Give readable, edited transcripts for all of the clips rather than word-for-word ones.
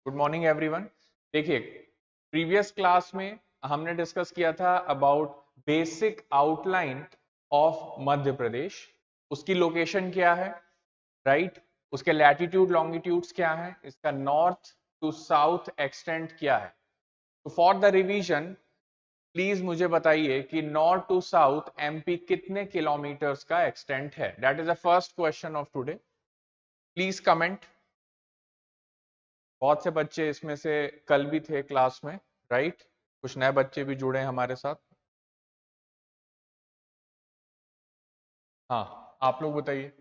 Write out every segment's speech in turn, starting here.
Good morning everyone. देखिए, previous class में हमने डिस्कस किया था about basic outline of Madhya प्रदेश। उसकी लोकेशन क्या है, राइट? उसके लैटिट्यूड लॉन्गिट्यूड्स क्या है, इसका नॉर्थ टू साउथ एक्सटेंट क्या है। तो फॉर द रिवीजन प्लीज मुझे बताइए कि नॉर्थ टू साउथ एमपी कितने किलोमीटर्स का एक्सटेंट है। That is the first question of today. Please comment. बहुत से बच्चे इसमें से कल भी थे क्लास में, राइट? कुछ नए बच्चे भी जुड़े हैं हमारे साथ। हाँ, आप लोग बताइए।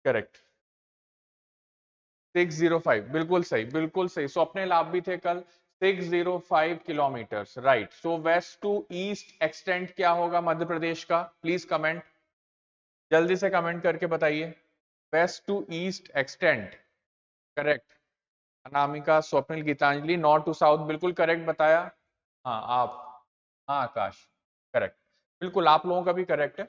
करेक्ट, 605, बिल्कुल सही, बिल्कुल सही। स्वप्निल आप भी थे कल। 605 kilometres, right. So west to east extent क्या होगा मध्य प्रदेश का? प्लीज कमेंट, जल्दी से कमेंट करके बताइए। West to east extent, correct. Anamika, Swapnil, Gitanjali. North to south बिल्कुल करेक्ट बताया। हाँ आप, हाँ आकाश, करेक्ट। बिल्कुल आप लोगों का भी करेक्ट है।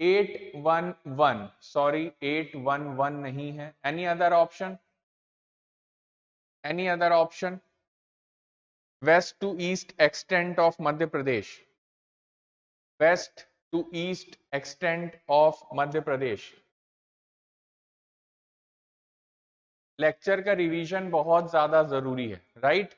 811, सॉरी 811 नहीं है। Any other option? Any other option? West to east extent of Madhya Pradesh, west to east extent of Madhya Pradesh. Lecture का रिवीजन बहुत ज्यादा जरूरी है, right?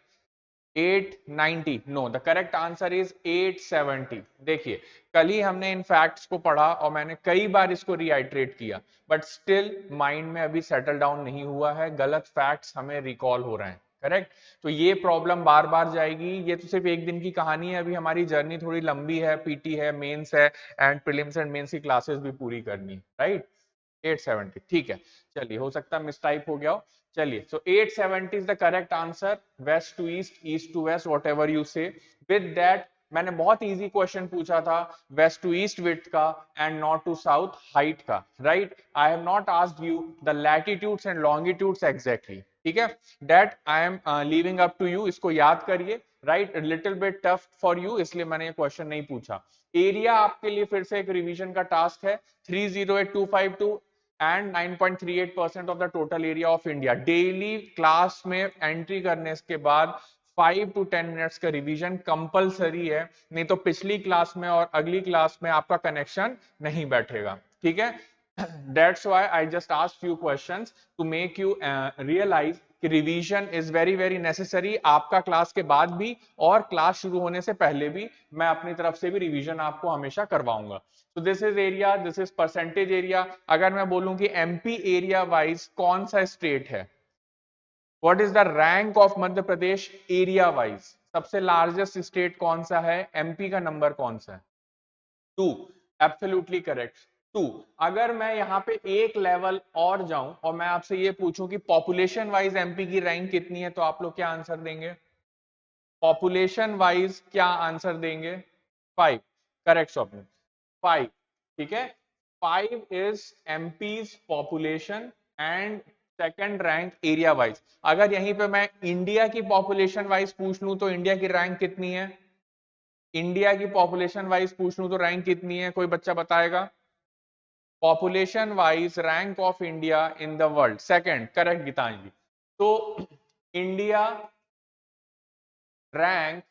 890, no, the correct answer is 870। देखिए, कल ही हमने इन फैक्ट्स को पढ़ा और मैंने कई बार इसको रिआइट्रेट किया, बट स्टिल माइंड में अभी सेटल डाउन नहीं हुआ है। गलत फैक्ट्स हमें रिकॉल हो रहे हैं, करेक्ट? तो ये प्रॉब्लम बार बार जाएगी। ये तो सिर्फ एक दिन की कहानी है, अभी हमारी जर्नी थोड़ी लंबी है। पीटी है, मेंस है, एंड प्रीलिम्स एंड मेंस की क्लासेस भी पूरी करनी है, राइट? 870, ठीक है। चलिए, हो सकता है मिसटाइप हो गया हो। चलिए, so 870 is the correct answer. West to east, east to west, whatever you say. With that मैंने बहुत इजी क्वेश्चन पूछा था वेस्ट टू ईस्ट विड्थ का and north to south height का, right? I have not asked you the latitudes and longitudes exactly, ठीक है? That I am leaving up to you. इसको याद करिए, right? Little bit tough for you, इसलिए मैंने ये क्वेश्चन नहीं पूछा। एरिया आपके लिए फिर से एक रिवीजन का टास्क है। 308252 and 9.38% of the total area of India. Daily class में एंट्री करने के बाद 5 to 10 मिनट्स का रिवीजन कंपलसरी है, नहीं तो पिछली क्लास में और अगली क्लास में आपका कनेक्शन नहीं बैठेगा, ठीक है? That's why I just asked few questions to make you realize कि revision is very very necessary. आपका क्लास के बाद भी और क्लास शुरू होने से पहले भी मैं अपनी तरफ से भी रिवीजन आपको हमेशा करवाऊंगा। तो this is area, this is percentage area. अगर मैं बोलूं कि एमपी एरिया वाइज कौन सा स्टेट है, what is the rank of Madhya Pradesh area wise, सबसे लार्जेस्ट स्टेट कौन सा है, एमपी का नंबर कौन सा है? 2, एब्सोल्युटली करेक्ट, 2। अगर मैं यहाँ पे एक लेवल और जाऊं और मैं आपसे ये पूछूं कि पॉपुलेशन वाइज एमपी की रैंक कितनी है, तो आप लोग क्या आंसर देंगे? पॉपुलेशन वाइज क्या आंसर देंगे? 5, करेक्ट स्वप्न, 5, ठीक है। 5 is MPs population and second rank area wise. अगर यहीं पे मैं इंडिया की पॉपुलेशन वाइज पूछ लूं तो इंडिया की रैंक कितनी है? इंडिया की पॉपुलेशन वाइज पूछ लूं तो रैंक कितनी है, कोई बच्चा बताएगा? Population wise rank of India in the world, second, correct Geetanjali. तो India rank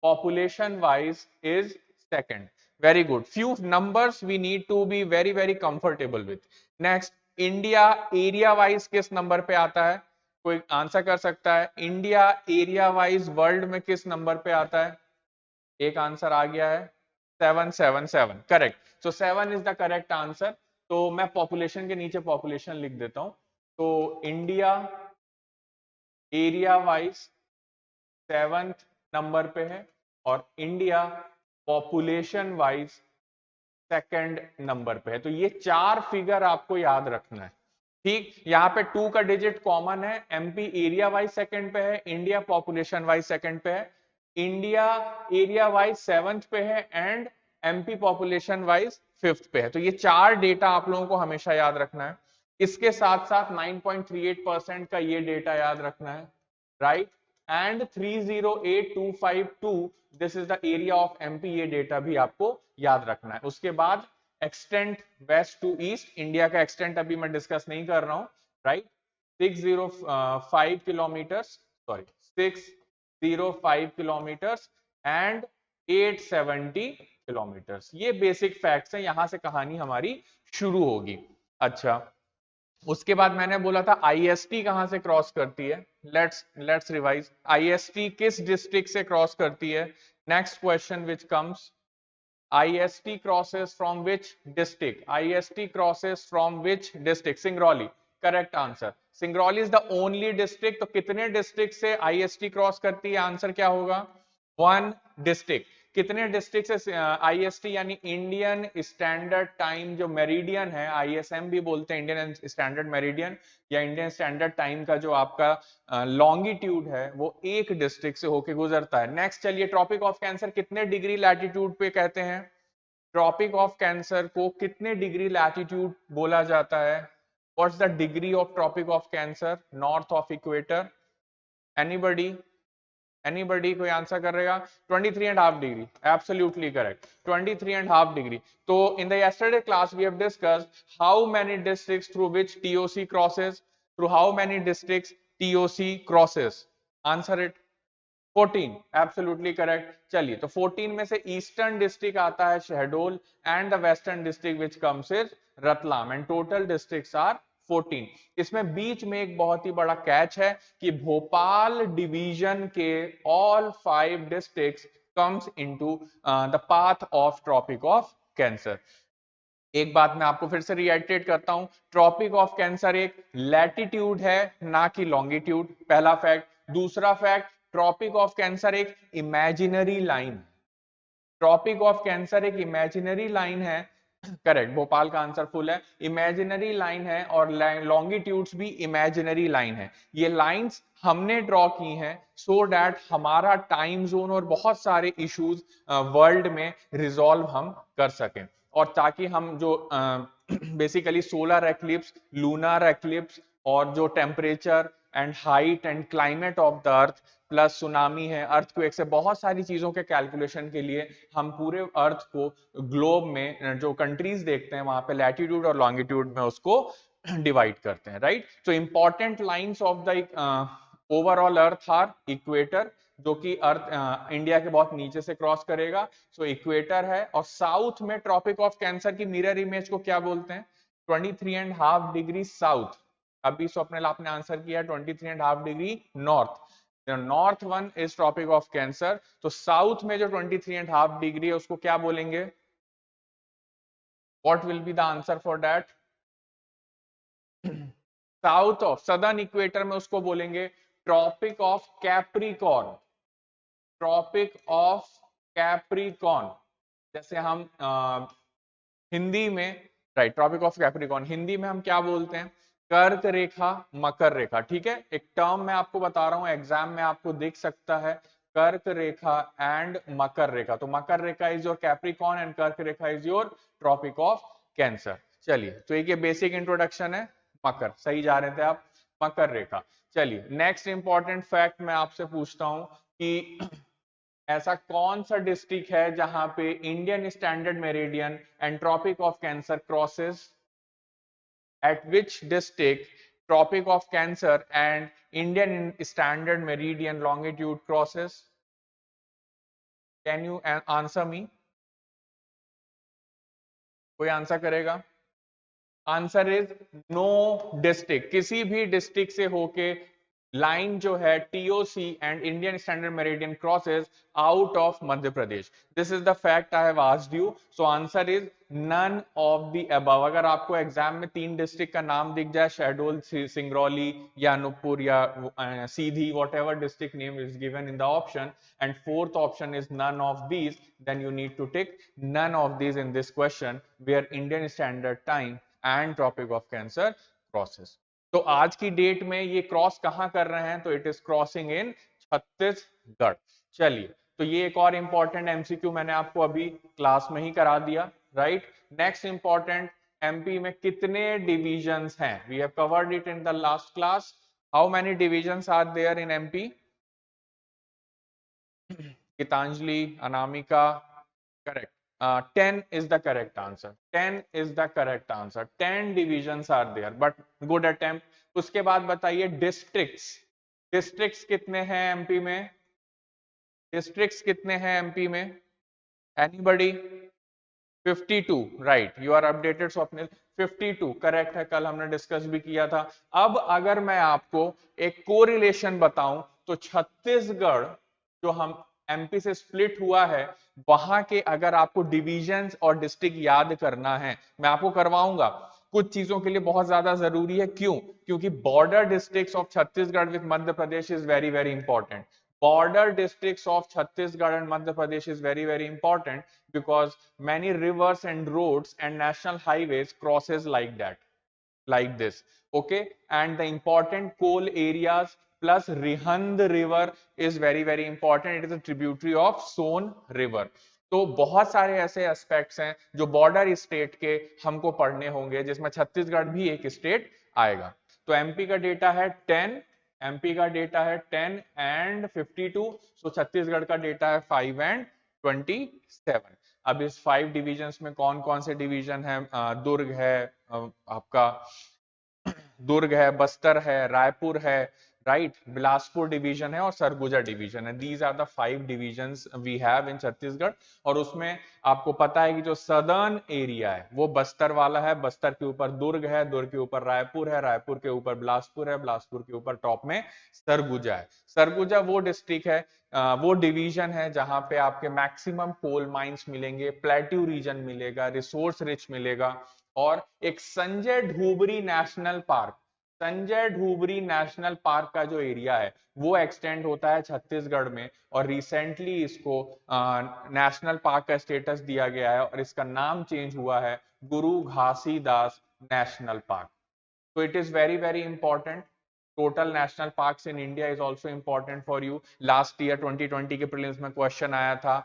population wise is second. Very good. Few numbers we need to be very very comfortable with. Next, India area wise किस number पे आता है? कोई answer कर सकता है? India area wise world में किस नंबर पे आता है? एक आंसर आ गया है, 777, correct. So 7 is the correct answer. तो मैं पॉपुलेशन के नीचे पॉपुलेशन लिख देता हूं। तो India area wise 7th number पे है और India population wise second number पे है। तो ये चार फिगर आपको याद रखना है, ठीक? यहाँ पे 2 का डिजिट कॉमन है। एमपी एरिया वाइज सेकंड पे है, इंडिया पॉपुलेशन वाइज सेकंड पे है, इंडिया एरिया वाइज 7th पे है and MP population wise 5th पे है। तो ये चार डेटा आप लोगों को हमेशा याद रखना है। इसके साथ साथ 9.38% का ये डेटा याद रखना है, right? And 308252, this is the area of MP, ये डेटा भी आपको याद रखना है। उसके बाद extent west to east, India का एक्सटेंट अभी मैं डिस्कस नहीं कर रहा हूं, right? 605 kilometers, sorry, 605 kilometers and 870 kilometres. ये बेसिक फैक्ट्स हैं, यहां से कहानी हमारी शुरू होगी। अच्छा, उसके बाद मैंने बोला था आईएसटी कहां से क्रॉस करती है। लेट्स रिवाइज, आईएसटी किस डिस्ट्रिक्ट से क्रॉस करती है। Next question which comes, IST crosses from which district? IST crosses from which district? Singrauli. Correct answer. Singrauli is the only district. तो कितने डिस्ट्रिक्ट से IST क्रॉस करती है? आंसर क्या होगा? One district. कितने डिस्ट्रिक्ट से IST यानी इंडियन स्टैंडर्ड टाइम जो मेरिडियन है, ISM भी बोलते हैं, इंडियन स्टैंडर्ड मेरिडियन या इंडियन स्टैंडर्ड टाइम का जो आपका लॉन्गिट्यूड है वो एक डिस्ट्रिक्ट से होके गुजरता है। नेक्स्ट चलिए, ट्रॉपिक ऑफ कैंसर कितने डिग्री लैटिट्यूड पे कहते हैं? ट्रॉपिक ऑफ कैंसर को कितने डिग्री लैटिट्यूड बोला जाता है? What's the degree of tropic of cancer north of equator? Anybody? Anybody कोई आंसर करेगा? 23.5 डिग्री, एब्सोल्युटली करेक्ट, 23.5 डिग्री। तो in the yesterday class we have discussed how many districts through which TOC crosses, through how many districts TOC crosses? Answer it. 14, absolutely correct. चलिए, तो 14 में से eastern district आता है Shahdol and the western district which comes is Ratlam, and total districts are 14। इसमें बीच में एक बहुत ही बड़ा कैच है कि भोपाल डिवीजन के all 5 districts comes into the path of tropic of cancer. एक बात मैं आपको फिर से रिएटरेट करता हूं, ट्रॉपिक ऑफ कैंसर एक लैटिट्यूड है ना कि लॉन्गिट्यूड, पहला फैक्ट। दूसरा फैक्ट, ट्रॉपिक ऑफ कैंसर एक imaginary line, tropic of cancer एक इमेजिनरी लाइन है। करेक्ट, भोपाल का आंसर फुल है, इमेजिनरी लाइन है, और लॉन्गिट्यूड्स भी इमेजिनरी लाइन है। ये लाइंस हमने ड्रॉ की हैं सो दैट हमारा टाइम जोन और बहुत सारे इश्यूज वर्ल्ड में रिजॉल्व हम कर सकें, और ताकि हम जो basically solar eclipse, lunar eclipse और जो temperature and height and climate of the earth plus tsunami है, अर्थक्वेक से, बहुत सारी चीजों के कैलकुलेशन के लिए हम पूरे अर्थ को ग्लोब में जो कंट्रीज देखते हैं वहां पे लैटिट्यूड और लॉन्गिट्यूड में उसको डिवाइड करते हैं, राइट। तो important lines of the overall earth are equator, जो कि अर्थ इंडिया के बहुत नीचे से क्रॉस करेगा, सो इक्वेटर है। और साउथ में ट्रॉपिक ऑफ कैंसर की मिरर इमेज को क्या बोलते हैं? 23.5 डिग्री साउथ। अभी स्वप्निल आपने आंसर किया 23.5 degree north. North one is tropic of cancer, तो साउथ में जो 23.5 डिग्री है उसको क्या बोलेंगे? What will be the answer for that? South of southern equator में उसको बोलेंगे tropic of capricorn, tropic of capricorn. जैसे हम हिंदी में, right, tropic of capricorn Hindi में हम क्या बोलते हैं? कर्क रेखा, मकर रेखा। ठीक है, एक टर्म मैं आपको बता रहा हूं, एग्जाम में आपको दिख सकता है, कर्क रेखा एंड मकर रेखा। तो मकर रेखा इज योर कैप्रिकॉर्न एंड कर्क रेखा is your Tropic of Cancer. चलिए, तो एक ये बेसिक इंट्रोडक्शन है, मकर, सही जा रहे थे आप, मकर रेखा। चलिए, नेक्स्ट इंपॉर्टेंट फैक्ट मैं आपसे पूछता हूं कि ऐसा कौन सा डिस्ट्रिक्ट है जहां पे Indian standard meridian and tropic of cancer crosses? At which district tropic of cancer and Indian standard meridian longitude crosses? Can you answer me? कोई आंसर करेगा? आंसर इज नो डिस्ट्रिक्ट, किसी भी डिस्ट्रिक्ट से होके line जो है TOC and Indian standard meridian crosses out of Madhya Pradesh. This is the fact I have asked you, so answer is none of the above. अगर आपको एग्जाम में 3 डिस्ट्रिक्ट का नाम दिख जाए, शहडोल, सिंगरौली या अनूपपुर या Sidhi, whatever district name is given in the option, and fourth option is none of these, then you need to tick none of these in this question where Indian Standard Time and Tropic of Cancer crosses. तो आज की date में ये cross कहां कर रहे हैं? तो इट इज क्रॉसिंग इन छत्तीसगढ़। चलिए, तो ये एक और इंपॉर्टेंट एमसीक्यू मैंने आपको अभी क्लास में ही करा दिया, राइट। नेक्स्ट इंपॉर्टेंट, एमपी में कितने डिविजन्स हैं? We have covered it in the last class. How many divisions are there in MP? Gitanjali, Anamika, correct. 10 is the correct answer. 10 is the correct answer. 10 divisions are there, but good attempt. उसके बाद बताइए districts, districts कितने हैं MP में, districts कितने हैं MP में, anybody? 52, right, you are updated Swapnil, 52 correct है, कल हमने डिस्कस भी किया था। अब अगर मैं आपको एक कोरिलेशन बताऊं तो छत्तीसगढ़ जो हम एमपी से स्प्लिट हुआ है, वहां के अगर आपको डिविजन्स और डिस्ट्रिक्ट याद करना है, मैं आपको करवाऊंगा, कुछ चीजों के लिए बहुत ज्यादा जरूरी है। क्यों? क्योंकि border districts of Chhattisgarh with Madhya Pradesh is very very important. Border districts of Chhattisgarh and Madhya Pradesh is very very important because many rivers and roads and national highways crosses like that, like this, okay? And the important coal areas plus Rihand river is very very important. It is a tributary of Son river. तो बहुत सारे ऐसे aspects हैं जो border state के हमको पढ़ने होंगे, जिसमें छत्तीसगढ़ भी एक स्टेट आएगा। तो एमपी का डेटा है 10, एमपी का डेटा है 10 एंड 52, सो छत्तीसगढ़ का डेटा है 5 एंड 27। अब इस 5 डिविजन्स में कौन कौन से डिवीजन है? दुर्ग है, आपका दुर्ग है, बस्तर है, रायपुर है, राइट, बिलासपुर डिवीजन है और सरगुजा डिवीजन है। These are the 5 divisions we have in Chhattisgarh. और उसमें आपको पता है कि जो सदर्न एरिया है वो बस्तर वाला है, बस्तर के ऊपर दुर्ग है, दुर्ग के ऊपर रायपुर है, रायपुर के ऊपर बिलासपुर है, बिलासपुर के ऊपर टॉप में सरगुजा है। सरगुजा वो डिस्ट्रिक्ट है, वो डिवीजन है जहां पे आपके मैक्सिमम कोल माइंस मिलेंगे, प्लेट्यू रीजन मिलेगा, रिसोर्स रिच मिलेगा। और एक Sanjay Dubri National Park, Sanjay Dubri National Park का जो एरिया है वो एक्सटेंड होता है छत्तीसगढ़ में, और रिसेंटली इसको नेशनल पार्क का स्टेटस दिया गया है और इसका नाम चेंज हुआ है गुरु Ghasidas national park. So it is very very important. Total national parks in India is also important for you. Last year 2020 के प्रीलिम्स में क्वेश्चन आया था,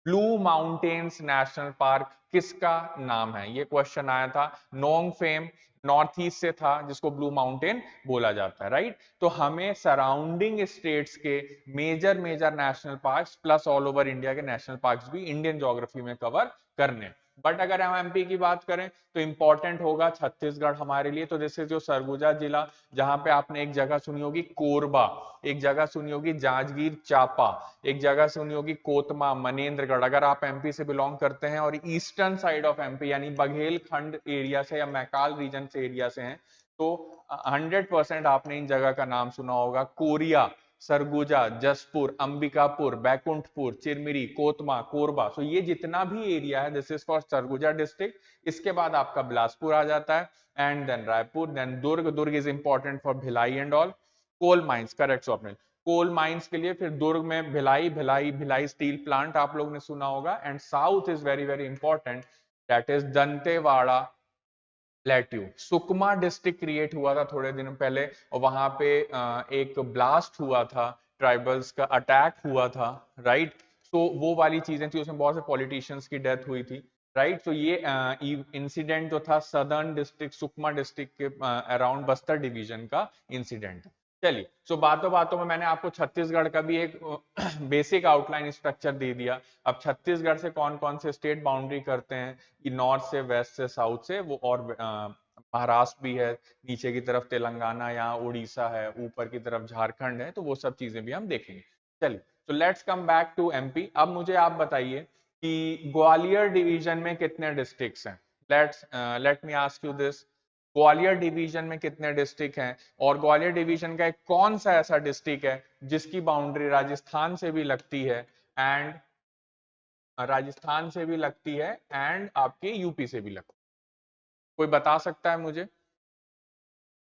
ब्लू माउंटेन्स नेशनल पार्क किसका नाम है? ये क्वेश्चन आया था। नोंगफेम नॉर्थ ईस्ट से था जिसको ब्लू माउंटेन बोला जाता है, राइट? तो हमें सराउंडिंग स्टेट्स के major major national parks plus all over India के नेशनल पार्क्स भी इंडियन ज्योग्राफी में कवर करने। बट अगर हम एमपी की बात करें तो इंपॉर्टेंट होगा छत्तीसगढ़ हमारे लिए। तो जैसे जो सरगुजा जिला, जहां पे आपने एक जगह सुनी होगी कोरबा, एक जगह सुनी होगी जांजगीर चांपा, एक जगह सुनी होगी कोतमा, मनेन्द्रगढ़। अगर आप एमपी से बिलोंग करते हैं और ईस्टर्न साइड ऑफ एमपी यानी बघेलखंड एरिया से या मैकाल रीजन से एरिया से हैं, तो 100% आपने इन जगह का नाम सुना होगा। कोरिया, सरगुजा, जसपुर, अंबिकापुर, बैकुंठपुर, चिरमिरी, कोतमा, कोरबा। सो ये जितना भी एरिया है this is for Surguja district. इसके बाद आपका बिलासपुर आ जाता है and then Raipur, then Durg. Durg is important for Bhilai and all. Coal mines, correct Swapnil, coal mines के लिए फिर दुर्ग में भिलाई, भिलाई, भिलाई स्टील प्लांट आप लोग ने सुना होगा। And south is very very important, that is Dantewada plateau. Sukma district create हुआ था थोड़े दिन पहले और वहां पे एक ब्लास्ट हुआ था, ट्राइबल्स का अटैक हुआ था, राइट? सो वो वाली चीजें थी, उसमें बहुत से पॉलिटिशियंस की डेथ हुई थी, राइट? तो ये इंसिडेंट जो था सदर्न डिस्ट्रिक्ट सुकमा डिस्ट्रिक्ट के अराउंड बस्तर डिवीजन का इंसिडेंट। चलिए, सो बातों बातों में मैंने आपको छत्तीसगढ़ का भी एक बेसिक आउटलाइन स्ट्रक्चर दे दिया। अब छत्तीसगढ़ से कौन कौन से स्टेट बाउंड्री करते हैं, कि नॉर्थ से, वेस्ट से, साउथ से, वो और महाराष्ट्र भी है, नीचे की तरफ तेलंगाना, यहाँ उड़ीसा है, ऊपर की तरफ झारखंड है, तो वो सब चीजें भी हम देखेंगे। चलिए, तो let's come back to MP. अब मुझे आप बताइए कि ग्वालियर डिवीजन में कितने डिस्ट्रिक्ट्स हैं? Let me ask you this, Gwalior division में कितने डिस्ट्रिक्ट हैं? और ग्वालियर डिवीजन का एक कौन सा ऐसा डिस्ट्रिक्ट है जिसकी बाउंड्री राजस्थान से भी लगती है एंड राजस्थान से भी लगती है एंड आपके यूपी से भी लगती है? कोई बता सकता है मुझे?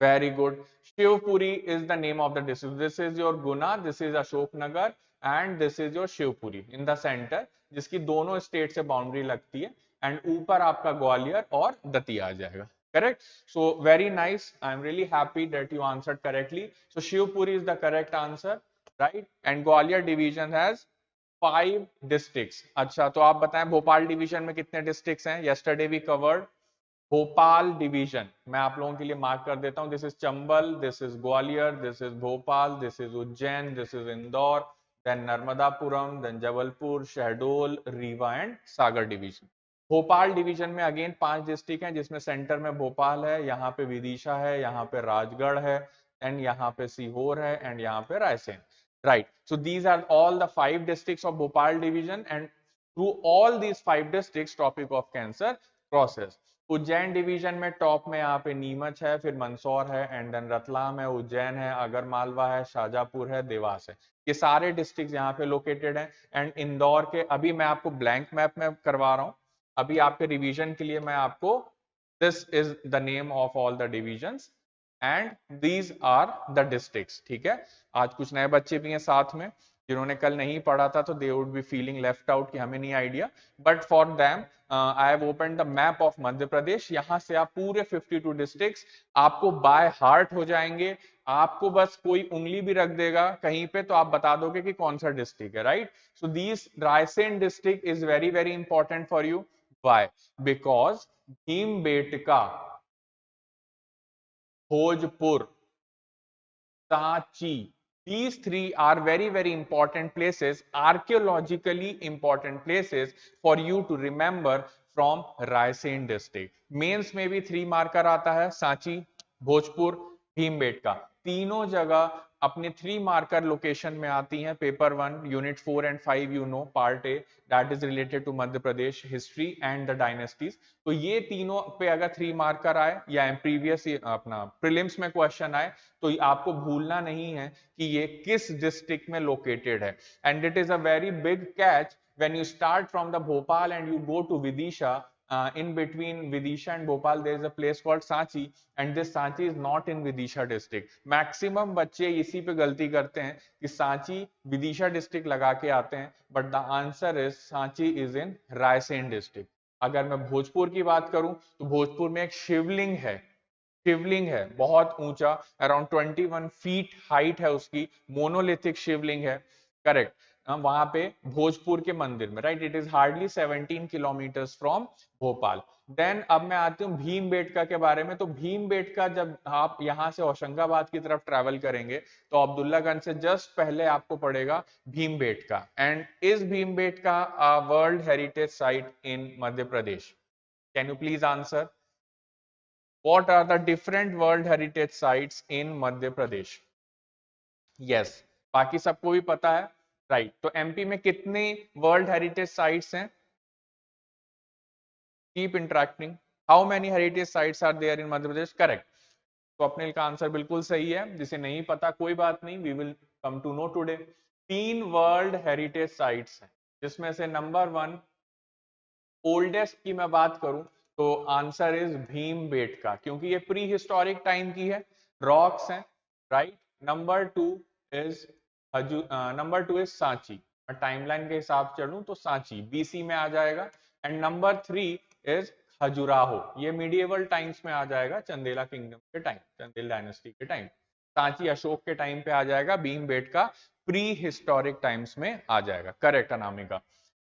Very good, Shivpuri is the name of the district. This is your Guna, this is Ashoknagar and this is your Shivpuri in the centre, जिसकी दोनों स्टेट से बाउंड्री लगती है। एंड ऊपर आपका ग्वालियर और दतिया आ जाएगा, correct? So very nice, I am really happy that you answered correctly. So Shivpuri is the correct answer, right? And Gwalior division has 5 districts. अच्छा, तो आप बताएं भोपाल डिवीजन में कितने डिस्ट्रिक्ट्स हैं? yesterday we covered Bhopal division. मैं आप लोगों के लिए मार्क कर देता हूं, this is Chambal, this is Gwalior, this is Bhopal, this is Ujjain, this is Indore, then Narmadapuram, then Jabalpur, Shahdol, Rewa and Sagar division. Bhopal division में अगेन 5 डिस्ट्रिक्ट हैं, जिसमें सेंटर में भोपाल है, यहाँ पे विदिशा है, यहाँ पे राजगढ़ है, एंड यहाँ पे सीहोर है, एंड यहाँ पे Raisen. Right. So these are all the 5 districts of Bhopal division, and through all these 5 districts topic of cancer crosses. Ujjain division में टॉप में यहाँ पे नीमच है, फिर मंदसौर है, एंड देन रतलाम है, उज्जैन है, आगरमालवा है, शाजापुर है, देवास है. ये सारे डिस्ट्रिक्ट यहाँ पे लोकेटेड हैं. एंड इंदौर के अभी मैं आपको ब्लैंक मैप में करवा रहा हूँ, अभी आपके रिवीजन के लिए मैं आपको, this is the name of all the divisions and these are the districts. ठीक है, आज कुछ नए बच्चे भी हैं साथ में जिन्होंने कल नहीं पढ़ा था, तो they would be feeling left out कि हमें नहीं idea, but for them I have open the map of Madhya Pradesh. यहां से आप पूरे 52 डिस्ट्रिक्ट्स आपको बाय हार्ट हो जाएंगे. आपको बस कोई उंगली भी रख देगा कहीं पे तो आप बता दोगे कि कौन सा डिस्ट्रिक्ट है. Right. So this Raisen district is very very important for you. Why? Because Bhimbetka, Bhojpur, Sanchi. These three are very, very important places, archaeologically important places for you to remember from Raisen district. Mains में भी 3 marker आता है, सांची, भोजपुर, भीमबेटका. तीनों जगह अपने 3 marker location में आती हैं. Paper 1 unit 4 and 5 you know, part A that is related to Madhya Pradesh history and the dynasties. तो ये तीनों पे अगर 3 मार्कर आए या प्रीवियस अपना प्रीलिम्स में क्वेश्चन आए तो आपको भूलना नहीं है कि ये किस डिस्ट्रिक्ट में लोकेटेड है. And it is a very big catch when you start from the Bhopal and you go to Vidisha. In between Vidisha and Bhopal there is a place called Sanchi, and this Sanchi is not in Vidisha district. Maximum बच्चे इसी पे गलती करते हैं कि Sanchi Vidisha district लगा के आते हैं, but the answer is Sanchi is in Raisen district. अगर मैं भोजपुर की बात करूं तो भोजपुर में एक शिवलिंग है, शिवलिंग है बहुत ऊंचा, अराउंड 21 फीट हाइट है उसकी, मोनोलिथिक शिवलिंग है. करेक्ट. वहां पे भोजपुर के मंदिर में. Right. It is hardly 17 kilometres from Bhopal. Then अब मैं आती हूँ भीमबेटका के बारे में. तो भीमबेटका जब आप यहाँ से होशंगाबाद की तरफ ट्रेवल करेंगे तो अब्दुल्लागंज से जस्ट पहले आपको पड़ेगा Bhimbetka. And is Bhimbetka a world heritage site in Madhya Pradesh? Can you please answer? What are the different World Heritage Sites in Madhya Pradesh? Yes, बाकी सबको भी पता है. राइट. तो एमपी में कितने वर्ल्ड हेरिटेज साइट्स हैं? Keep interacting. How many heritage sites are there in Madhya Pradesh? Correct. Swapnil का आंसर बिल्कुल सही है. जिसे नहीं पता कोई बात नहीं, we will come to know today. 3 world heritage sites हैं, जिसमें से नंबर 1 ओल्डेस्ट की मैं बात करूं तो आंसर इज भीमबेटका, क्योंकि ये प्री हिस्टोरिक टाइम की है, रॉक्स हैं. Right. Number 2 is Sanchi. Timeline के हिसाब से चलूं तो सांची बीसी में आ जाएगा. And number 3 is Khajuraho. ये मीडिएवल टाइम्स में आ जाएगा, चंदेला किंगडम के टाइम, चंदेल डायनेस्टी के टाइम. सांची अशोक के टाइम पे आ जाएगा. भीमबेटका प्री हिस्टोरिक टाइम्स में आ जाएगा. करेक्ट अनामिका.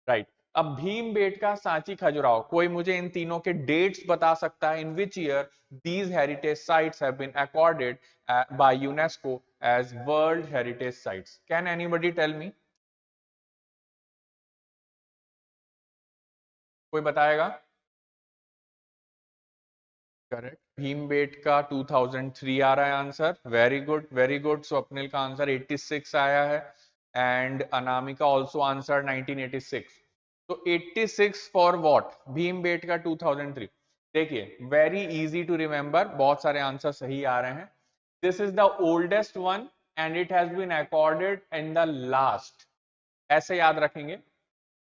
राइट. अब भीमबेटका, सांची, खजुराहो, कोई मुझे इन तीनों के डेट्स बता सकता है in which year these heritage sites have been accorded by UNESCO as World Heritage Sites? Can anybody tell me? कोई बताएगा? करेक्ट. भीमबेटका 2003 आ रहा है answer. Very good, very good. Swapnil का आंसर 86 आया है. And Anamika also answer 1986. तो 86 फॉर व्हाट? भीमबेटका 2003. देखिए very easy to remember, बहुत सारे आंसर सही आ रहे हैं. This is the oldest one and it has been accorded in the last. ऐसे याद रखेंगे.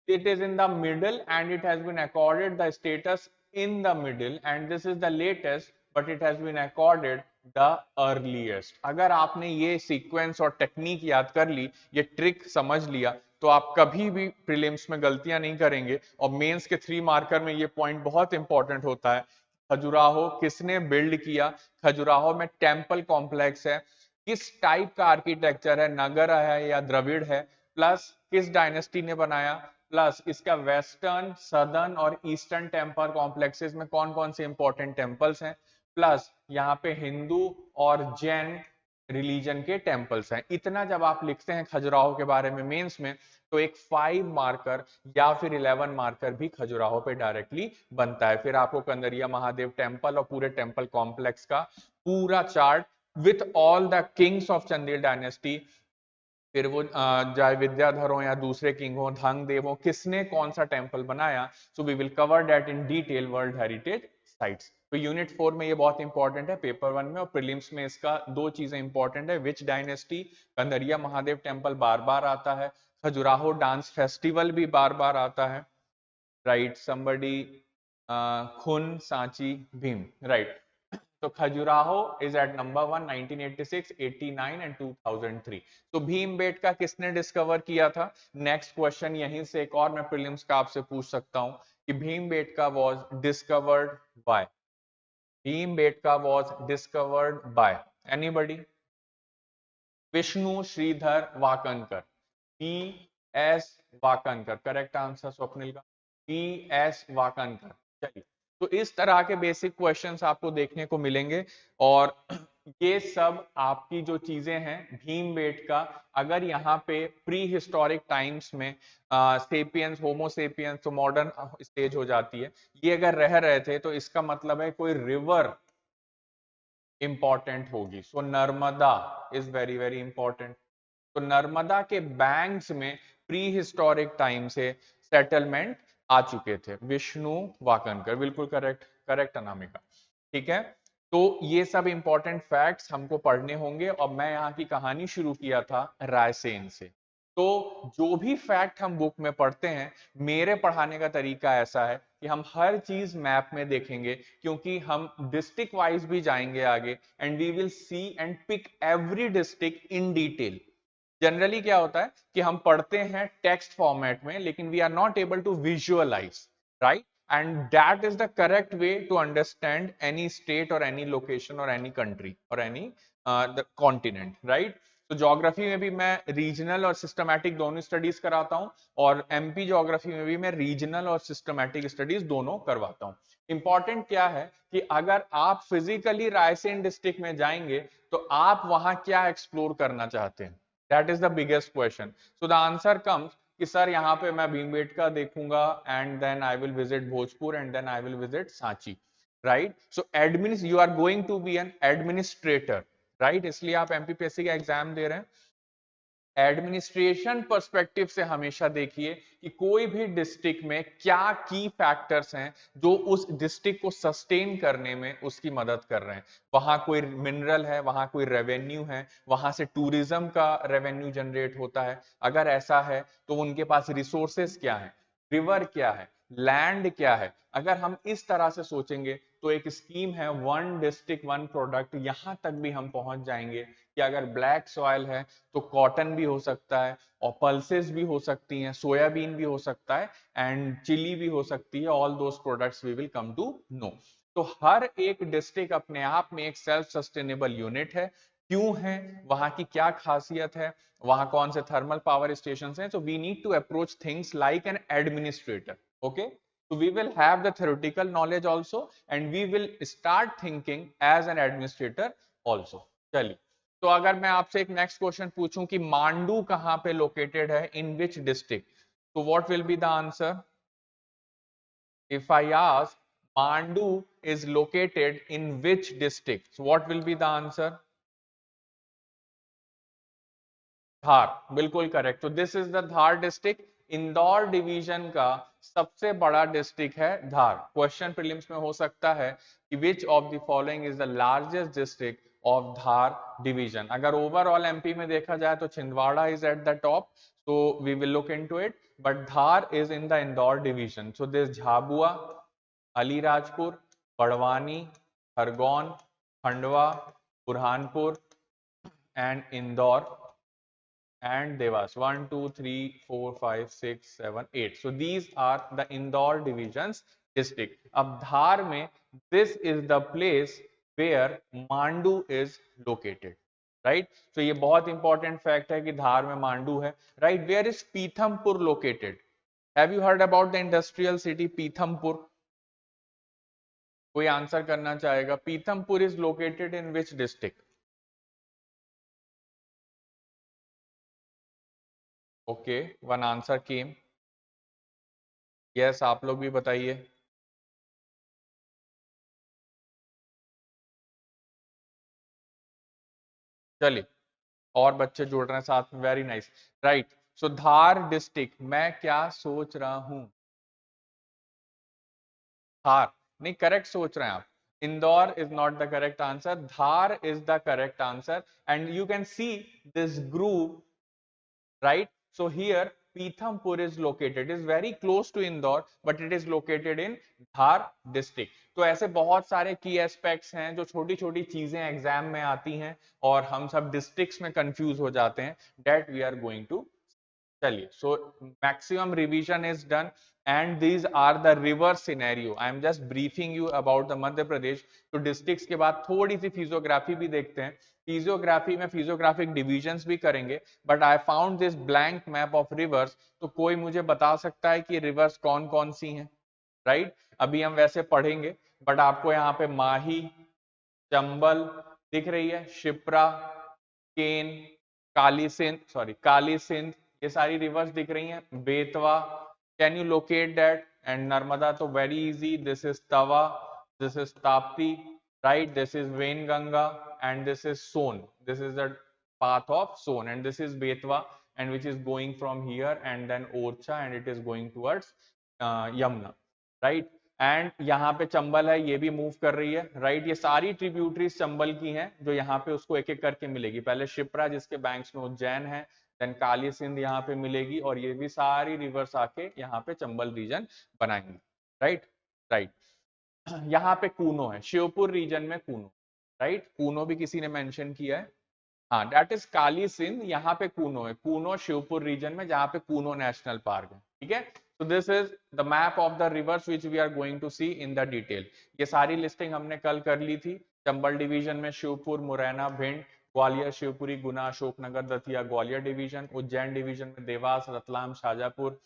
It is in the middle and it has been accorded the status in the middle, and this is the latest but it has been accorded the earliest. अगर आपने ये sequence और technique याद कर ली, ये ट्रिक समझ लिया, तो आप कभी भी प्रीलिम्स में गलतियां नहीं करेंगे. और मेंस के 3 मार्कर में ये पॉइंट बहुत इंपॉर्टेंट होता है. खजुराहो किसने बिल्ड किया? खजुराहो में टेम्पल कॉम्प्लेक्स है. किस टाइप का आर्किटेक्चर है? नगर है या द्रविड़ है? प्लस किस डायनेस्टी ने बनाया? प्लस इसका वेस्टर्न, सदर्न और ईस्टर्न टेम्पल कॉम्प्लेक्सेस में कौन कौन से इंपॉर्टेंट टेम्पल्स हैं? प्लस यहाँ पे हिंदू और जैन रिलीजन के टेम्पल्स हैं। इतना जब आप लिखते हैं खजुराहो के बारे में मेंस में, तो एक 5 मार्कर या फिर 11 मार्कर भी खजुराहो पे डायरेक्टली बनता है। फिर आपको कंदरिया महादेव टेम्पल और पूरे टेम्पल कॉम्प्लेक्स का पूरा chart with all the Kings of Chandel dynasty, फिर वो चाहे विद्याधर हो या दूसरे किंग हो, धंग देव हो, किसने कौन सा टेम्पल बनाया, so we will cover that in detail world heritage sites. तो यूनिट 4 में ये बहुत इंपॉर्टेंट है, पेपर 1 में और प्रीलिम्स में इसका दो चीजें इंपॉर्टेंट है, which dynasty, Kandariya Mahadev temple बार बार आता है, खजुराहो डांस फेस्टिवल भी बार बार आता है, राइट, समबडी खुन सांची भीम, राइट। तो Khajuraho is at number 1, 1986, 89 and 2003। तो भीमबेटका किसने डिस्कवर किया था? नेक्स्ट क्वेश्चन यहीं से एक और मैं प्रीलिम्स का आपसे पूछ सकता हूं कि Bhimbetka was discovered by, Bhimbetka was discovered by anybody? Vishnu Shridhar Wakankar, P S Wakankar, correct answer Swapnil का पी एस वाकनकर। चलिए, तो इस तरह के बेसिक क्वेश्चंस आपको देखने को मिलेंगे और ये सब आपकी जो चीजें हैं भीमबेटका, अगर यहाँ पे प्री हिस्टोरिक टाइम्स में सेपियंस होमोसेपियंस तो मॉडर्न स्टेज हो जाती है, ये अगर रह रहे थे तो इसका मतलब है कोई रिवर इंपॉर्टेंट होगी। So Narmada is very very important. तो नर्मदा के बैंक्स में प्री हिस्टोरिक टाइम से सेटलमेंट आ चुके थे। विष्णु वाकनकर, बिल्कुल करेक्ट, करेक्ट अनामिका, ठीक है। तो ये सब इंपॉर्टेंट फैक्ट्स हमको पढ़ने होंगे और मैं यहाँ की कहानी शुरू किया था रायसेन से। तो जो भी फैक्ट हम बुक में पढ़ते हैं, मेरे पढ़ाने का तरीका ऐसा है कि हम हर चीज मैप में देखेंगे, क्योंकि हम डिस्ट्रिक्ट वाइज भी जाएंगे आगे and we will see and pick every district in detail. Generally क्या होता है कि हम पढ़ते हैं टेक्स्ट फॉर्मेट में, लेकिन we are not able to visualise, right, and that is the correct way to understand any state और एनी लोकेशन और एनी कंट्री और एनी द कॉन्टिनेंट, राइट। तो ज्योग्राफी में भी मैं रीजनल और सिस्टमैटिक दोनों स्टडीज कराता हूं और एमपी ज्योग्राफी में भी मैं रीजनल और सिस्टमैटिक स्टडीज दोनों करवाता हूं। इंपॉर्टेंट क्या है कि अगर आप फिजिकली रायसेन डिस्ट्रिक्ट में जाएंगे तो आप वहां क्या एक्सप्लोर करना चाहते हैं, that is the biggest question. So the answer comes कि सर यहाँ पे मैं भीमबेटका देखूंगा and then I will visit Bhojpur and then I will visit Sanchi, right. So admin you are going to be an administrator, right, इसलिए आप MPPSC का exam दे रहे हैं। एडमिनिस्ट्रेशन पर्सपेक्टिव से हमेशा देखिए कि कोई भी डिस्ट्रिक्ट में क्या की फैक्टर्स हैं जो उस डिस्ट्रिक्ट को सस्टेन करने में उसकी मदद कर रहे हैं। वहां कोई मिनरल है, वहां कोई रेवेन्यू है, वहां से टूरिज्म का रेवेन्यू जनरेट होता है, अगर ऐसा है तो उनके पास रिसोर्सेस क्या है, रिवर क्या है, लैंड क्या है। अगर हम इस तरह से सोचेंगे तो एक स्कीम है वन डिस्ट्रिक्ट वन प्रोडक्ट, यहां तक भी हम पहुंच जाएंगे कि अगर ब्लैक सॉइल है तो कॉटन भी हो सकता है और पल्सेस भी हो सकती हैं, सोयाबीन भी हो सकता है एंड चिली भी हो सकती है, all those products we will come to know. तो हर एक डिस्ट्रिक्ट अपने आप में एक सेल्फ सस्टेनेबल यूनिट है। क्यों है, वहां की क्या खासियत है, वहां कौन से थर्मल पावर स्टेशन हैं, so we need to approach things like an administrator, okay. So we will have the theoretical knowledge also and we will start thinking as an administrator also। चलिए, तो अगर मैं आपसे एक नेक्स्ट क्वेश्चन पूछूं कि मांडू कहां पे लोकेटेड है, इन विच डिस्ट्रिक्ट, तो what will be the answer? If I ask Mandu is located in which district, so what will be the answer? धार, बिल्कुल करेक्ट। तो this is the Dhar district, Indore division का सबसे बड़ा डिस्ट्रिक्ट है धार। Question prelims में हो सकता है कि which of the following is the largest district of Dhar division. अगर ओवरऑल एमपी में देखा जाए तो Chhindwara is at the top, so we will look into it, but Dhar is in the Indore division, so there's Jhabua, Alirajpur, Barwani, Khargone, Khandwa, Burhanpur and Indore and Devas, 1 2 3 4 5 6 7 8, so these are the Indore divisions district। अब धार में this is the place where Mandu is located, right? so ये बहुत important fact है कि धार में मांडू है, right? where is Pithampur located? have you heard about the industrial city Pithampur? कोई answer करना चाहेगा? Pithampur is located in which district? Okay, one answer came. Yes, आप लोग भी बताइए। चलिए, और बच्चे जुड़ रहे हैं साथ में, वेरी नाइस। राइट, सो धार डिस्ट्रिक्ट, मैं क्या सोच रहा हूं? धार नहीं, करेक्ट सोच रहे हैं आप। Indore is not the correct answer, Dhar is the correct answer. And you can see this group, right? So here Pithampur is located, it is very close to Indore, but it is located in Dhar district. तो ऐसे बहुत सारे की aspects हैं जो छोटी छोटी चीजें एग्जाम में आती हैं और हम सब डिस्ट्रिक्ट्स में कंफ्यूज हो जाते हैं, that we are going to. चलिए, so maximum revision is done and these are the rivers scenario. I am just briefing you about the Madhya Pradesh. तो डिस्ट्रिक्ट्स के बाद थोड़ी सी फिजियोग्राफी भी देखते हैं। फिजियोग्राफी में फिजियोग्राफिक डिविजन्स भी करेंगे, but I found this blank map of reverse. तो कोई मुझे बता सकता है कि रिवर्स कौन कौन सी हैं? राइट, अभी हम वैसे पढ़ेंगे, बट आपको यहाँ पे माही, चंबल दिख रही है, शिप्रा, केन, काली सिंध, सॉरी काली सिंध, ये सारी रिवर्स दिख रही हैं। Betwa, can you locate that? And Narmada तो very easy, this is Tawa, this is Tapti, right, this is Wainganga and this is Son, this is the path of Son, and this is Betwa, and which is going from here and then Orcha and it is going towards Yamuna, right? And यहाँ पे चंबल है, ये भी move कर रही है, right? ये सारी ट्रिब्यूटरीज चंबल की हैं जो यहाँ पे उसको एक एक करके मिलेगी। पहले शिप्रा जिसके बैंक्स में उज्जैन है, देन काली सिंध यहाँ पे मिलेगी, और ये भी सारी रिवर्स आके यहाँ पे चंबल रीजन बनाएंगे, राइट? राइट, यहाँ पे कूनो है, शिवपुर रीजन में कूनो, राइट? कूनो भी किसी ने मेंशन किया है, हाँ, दैट इज काली सिंध। यहाँ पे कूनो है, कूनो शिवपुर रीजन में, जहाँ पे कूनो नेशनल पार्क है, ठीक है? So this is the map of the rivers which we are going to see in the detail. ये सारी लिस्टिंग हमने कल कर ली थी। चंबल डिवीजन में शिवपुर, मुरैना, भिंड, ग्वालियर, शिवपुरी, गुना, अशोकनगर, दतिया, ग्वालियर डिवीजन। उज्जैन डिवीजन में देवास, रतलाम, शाजापुर,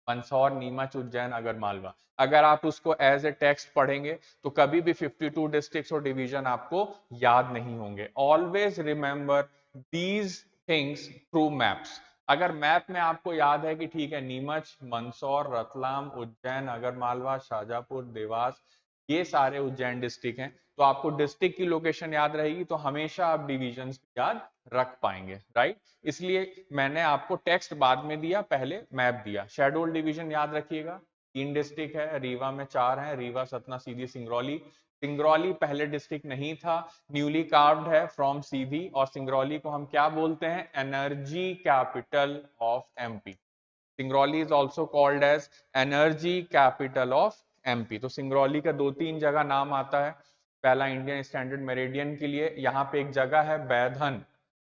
मंदसौर, नीमच, उज्जैन, अगर मालवा। अगर आप उसको एज ए टेक्स्ट पढ़ेंगे तो कभी भी 52 डिस्ट्रिक्ट्स और डिवीजन आपको याद नहीं होंगे। Always remember these things through maps. अगर मैप में आपको याद है कि ठीक है, नीमच, मंदसौर, रतलाम, उज्जैन, अगर मालवा, शाजापुर, देवास, ये सारे उज्जैन डिस्ट्रिक्ट हैं, तो आपको डिस्ट्रिक्ट की लोकेशन याद रहेगी, तो हमेशा आप डिविजन्स याद रख पाएंगे, राइट? इसलिए मैंने आपको टेक्स्ट बाद में दिया, पहले मैप दिया। शेड्यूल डिवीजन याद रखिएगा, 3 डिस्ट्रिक्ट है, रीवा में 4 है, रीवा, सतना, सीधी, सिंगरौली। सिंगरौली पहले डिस्ट्रिक्ट नहीं था, न्यूली कार्व्ड है फ्रॉम सीधी, और सिंगरौली को हम क्या बोलते हैं? Energy capital of MP. Singrauli is also called as energy capital of MP. तो सिंगरौली का 2-3 जगह नाम आता है। पहला इंडियन स्टैंडर्ड मेरिडियन के लिए यहाँ पे एक जगह है बैधन,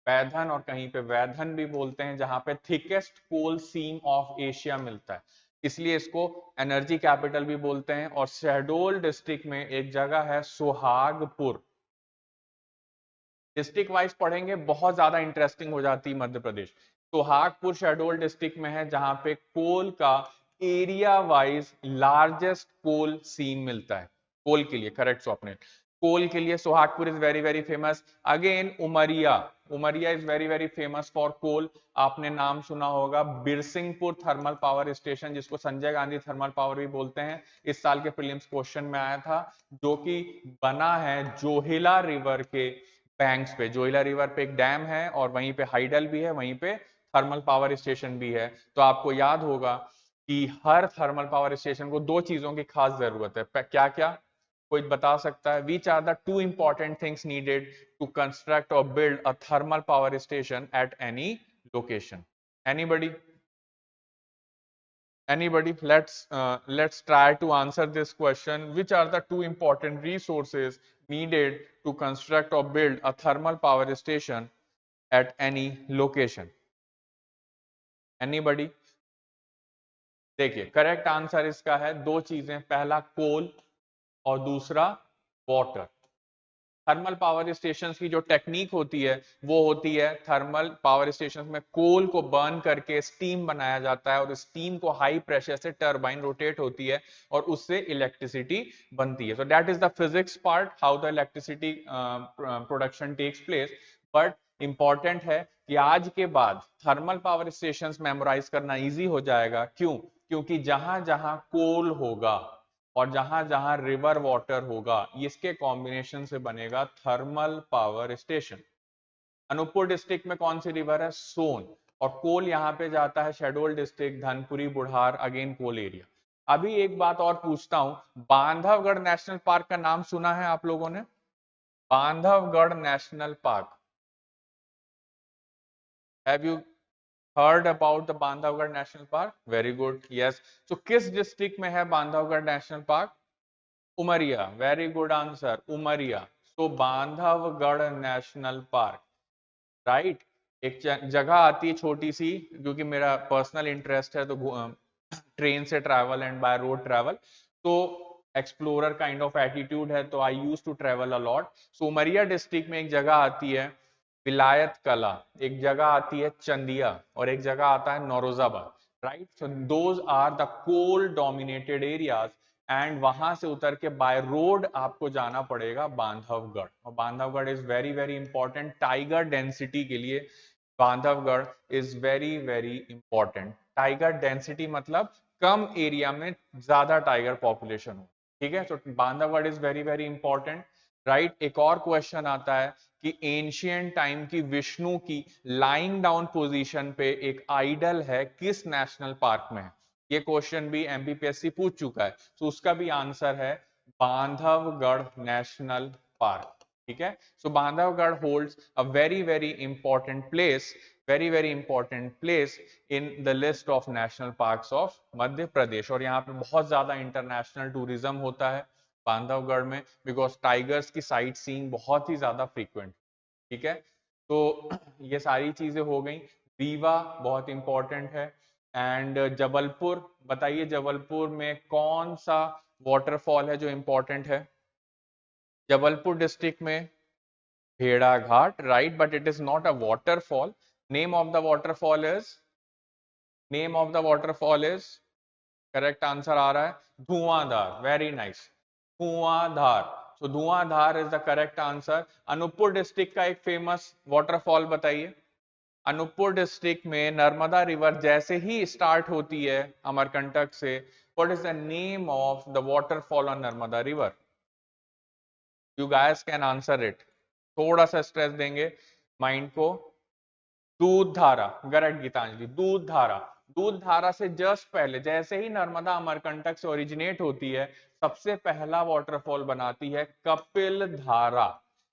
बैधन, और कहीं पे वैधन भी बोलते हैं, जहां पे thickest coal seam of Asia मिलता है, इसलिए इसको एनर्जी कैपिटल भी बोलते हैं। और शहडोल डिस्ट्रिक्ट में एक जगह है सुहागपुर। डिस्ट्रिक्ट वाइज पढ़ेंगे, बहुत ज्यादा इंटरेस्टिंग हो जाती है मध्य प्रदेश। सुहागपुर शहडोल डिस्ट्रिक्ट में है, जहां पे कोल का एरिया वाइज लार्जेस्ट कोल सीम मिलता है। कोल के लिए, करेक्ट स्वप्निल, कोल के लिए Suhagpur is very very famous. Again Umaria, Umaria is very very famous for coal. आपने नाम सुना होगा बिरसिंहपुर थर्मल पावर स्टेशन, जिसको संजय गांधी थर्मल पावर भी बोलते हैं, इस साल के प्रीलिम्स क्वेश्चन में आया था, जो कि बना है जोहिला रिवर के बैंक्स पे। जोइला रिवर पे एक डैम है, और वहीं पे हाइडल भी है, वहीं पे थर्मल पावर स्टेशन भी है। तो आपको याद होगा कि हर थर्मल पावर स्टेशन को 2 चीजों की खास जरूरत है। क्या क्या? कोई बता सकता है? Which are the 2 important things needed to construct or build a thermal power station at any location? Anybody? Anybody? Let's try to answer this question. Which are the 2 important resources needed to construct or build a thermal power station at any location? Anybody? देखिए, correct answer इसका है 2 चीजें, पहला कोल और दूसरा water. Thermal power station की जो technique होती है वो होती है, थर्मल पावर स्टेशन में कोल को बर्न करके स्टीम बनाया जाता है, और स्टीम को हाई प्रेशर से टरबाइन रोटेट होती है और उससे इलेक्ट्रिसिटी बनती है। So that is the physics part, how the electricity production takes place. But important है कि आज के बाद थर्मल पावर स्टेशंस मेमोराइज करना इजी हो जाएगा। क्यों? क्योंकि जहां जहां कोल होगा और जहां जहां रिवर वाटर होगा, इसके कॉम्बिनेशन से बनेगा thermal power station. Anuppur district में कौन सी रिवर है? सोन। और कोल यहाँ पे जाता है शेडोल डिस्ट्रिक्ट, धनपुरी, बुढ़ार, अगेन कोल एरिया। अभी एक बात और पूछता हूं, बांधवगढ़ नेशनल पार्क का नाम सुना है आप लोगों ने? Bandhavgarh National Park, have you heard about the Bandhavgarh National Park? Very good, yes. So किस डिस्ट्रिक्ट में है Bandhavgarh National Park? Umaria, very good answer, Umaria. तो बांधवगढ़ नेशनल पार्क, राइट। एक जगह आती है छोटी सी, क्योंकि मेरा पर्सनल इंटरेस्ट है तो ट्रेन से travel and by road travel, तो एक्सप्लोरर काइंड ऑफ एटीट्यूड है, तो I use to travel a lot. So Umaria district में एक जगह आती है विलायत कला, एक जगह आती है चंदिया, और एक जगह आता है Naurozabad, right. So those are the coal dominated areas, and वहां से उतर के बाय रोड आपको जाना पड़ेगा बांधवगढ़। और Bandhavgarh is very very important tiger density के लिए। Bandhavgarh is very very important. Tiger density मतलब कम एरिया में ज्यादा टाइगर पॉपुलेशन हो, ठीक है। तो Bandhavgarh is very very important, right. एक और क्वेश्चन आता है कि एंशियंट टाइम की विष्णु की लाइंग डाउन पोजीशन पे एक आइडल है, किस नेशनल पार्क में है? ये क्वेश्चन भी एमपीपीएससी पूछ चुका है, तो उसका भी आंसर है बांधवगढ़ नेशनल पार्क, ठीक है। So Bandhavgarh holds a very very important place, very very important place in the list of national parks of Madhya Pradesh. और यहाँ पे बहुत ज्यादा इंटरनेशनल टूरिज्म होता है बांधवगढ़ में, बिकॉज टाइगर्स की साइट सीइंग बहुत ही ज्यादा फ्रीक्वेंट, ठीक है। तो ये सारी चीजें हो गई। रीवा बहुत इंपॉर्टेंट है। एंड जबलपुर, बताइए जबलपुर में कौन सा वाटरफॉल है जो इंपॉर्टेंट है? जबलपुर डिस्ट्रिक्ट में भेड़ा घाट, right, but it is not a waterfall. Name of the waterfall is, name of the waterfall is, correct answer आ रहा है Dhuandhar, very nice, Dhuandhar. So Dhuandhar is the correct answer. Anuppur district का एक फेमस वाटरफॉल बताइए। अनूपपुर डिस्ट्रिक्ट में नर्मदा रिवर जैसे ही start होती है अमरकंटक से, what is the name of the waterfall on Narmada river? You guys can answer it, थोड़ा सा स्ट्रेस देंगे माइंड को। दूध धारा, करेक्ट गीतांजलि, दूध धारा। दूध धारा से जस्ट पहले, जैसे ही नर्मदा अमरकंटक से ओरिजिनेट होती है, सबसे पहला वाटरफॉल बनाती है कपिल धारा।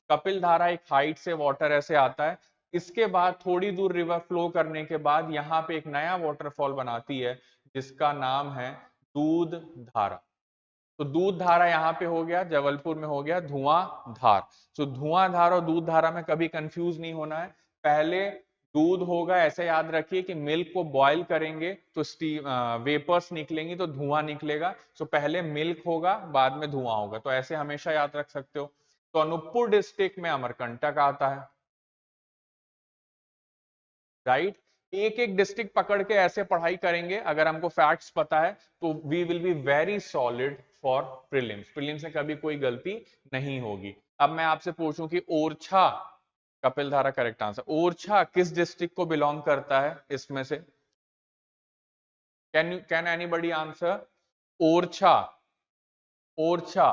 कपिल धारा एक हाइट से वाटर ऐसे आता है, इसके बाद थोड़ी दूर रिवर फ्लो करने के बाद यहाँ पे एक नया वाटरफॉल बनाती है जिसका नाम है दूध धारा। तो दूध धारा यहाँ पे हो गया, जबलपुर में हो गया धुआंधार। तो धुआंधार और दूध धारा में कभी कंफ्यूज नहीं होना है। पहले दूध होगा, ऐसे याद रखिए कि मिल्क को बॉईल करेंगे तो स्टीम वेपर्स निकलेंगी तो धुआं निकलेगा। सो पहले मिल्क होगा, बाद में धुआं होगा, तो ऐसे हमेशा याद रख सकते हो। तो अनूपपुर डिस्ट्रिक्ट में अमरकंटक आता है, राइट। एक एक डिस्ट्रिक्ट पकड़ के ऐसे पढ़ाई करेंगे, अगर हमको फैक्ट्स पता है तो we will be very solid for prelims. Prelims में कभी कोई गलती नहीं होगी। अब मैं आपसे पूछूं कि ओरछा, कपिलधारा करेक्ट आंसर, ओरछा किस डिस्ट्रिक्ट को बिलोंग करता है इसमें से? Can anybody answer? Orchha, Orchha,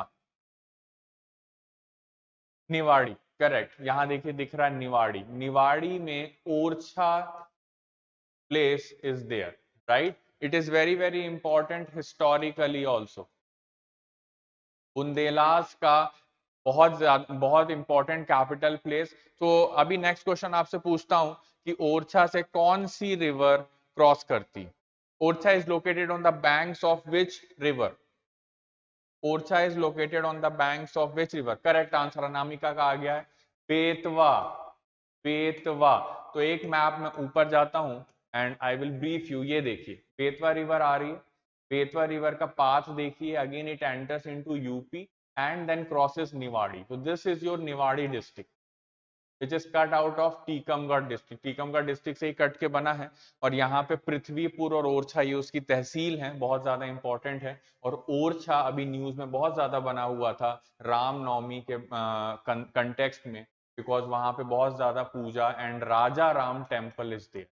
Niwari, correct. यहां देखिए दिख रहा है निवाड़ी, निवाड़ी में Orchha place is there, right? It is very very important historically also. Bundelas का बहुत इंपॉर्टेंट कैपिटल प्लेस। तो अभी नेक्स्ट क्वेश्चन आपसे पूछता हूं कि ओरछा से कौन सी रिवर क्रॉस करती? Orchha is located on the banks of which river? Orchha is located on the banks of which river? Correct answer Anamika का आ गया है, बेतवा, बेतवा। तो एक मैप में ऊपर जाता हूं and I will brief you. ये देखिए बेतवा रिवर आ रही है, बेतवा रिवर का पाथ देखिए, again it enters into UP and then crosses Niwari. तो this is your Niwari district which is cut out of Tikamgarh district. Tikamgarh district से ही कट के बना है। और यहाँ पे पृथ्वीपुर और ओरछा ये उसकी तहसील है, बहुत ज्यादा इंपॉर्टेंट है। और ओरछा अभी न्यूज में बहुत ज्यादा बना हुआ था रामनवमी के कंटेक्स्ट में, बिकॉज वहां पे बहुत ज्यादा पूजा and Raja Ram temple is there,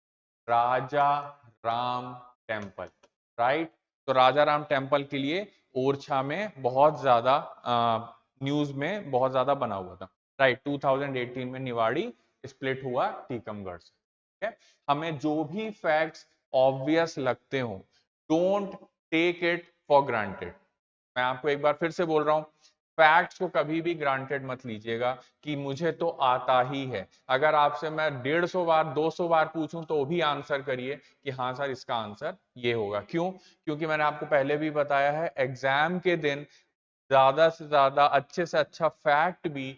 Raja Ram temple, right. तो राजा राम टेम्पल के लिए ओरछा में बहुत ज्यादा न्यूज में बहुत ज्यादा बना हुआ था, राइट। 2018 में निवाड़ी स्प्लिट हुआ टीकमगढ़ से, ठीक है। हमें जो भी फैक्ट्स ऑब्वियस लगते हो, don't take it for granted. मैं आपको एक बार फिर से बोल रहा हूं, फैक्ट्स को कभी भी ग्रांटेड मत लीजिएगा कि मुझे तो आता ही है। अगर आपसे मैं 150 बार 200 बार पूछूं तो भी आंसर करिए कि हाँ सर इसका आंसर ये होगा। क्यों? क्योंकि मैंने आपको पहले भी बताया है, एग्जाम के दिन ज्यादा से ज्यादा अच्छे से अच्छा फैक्ट भी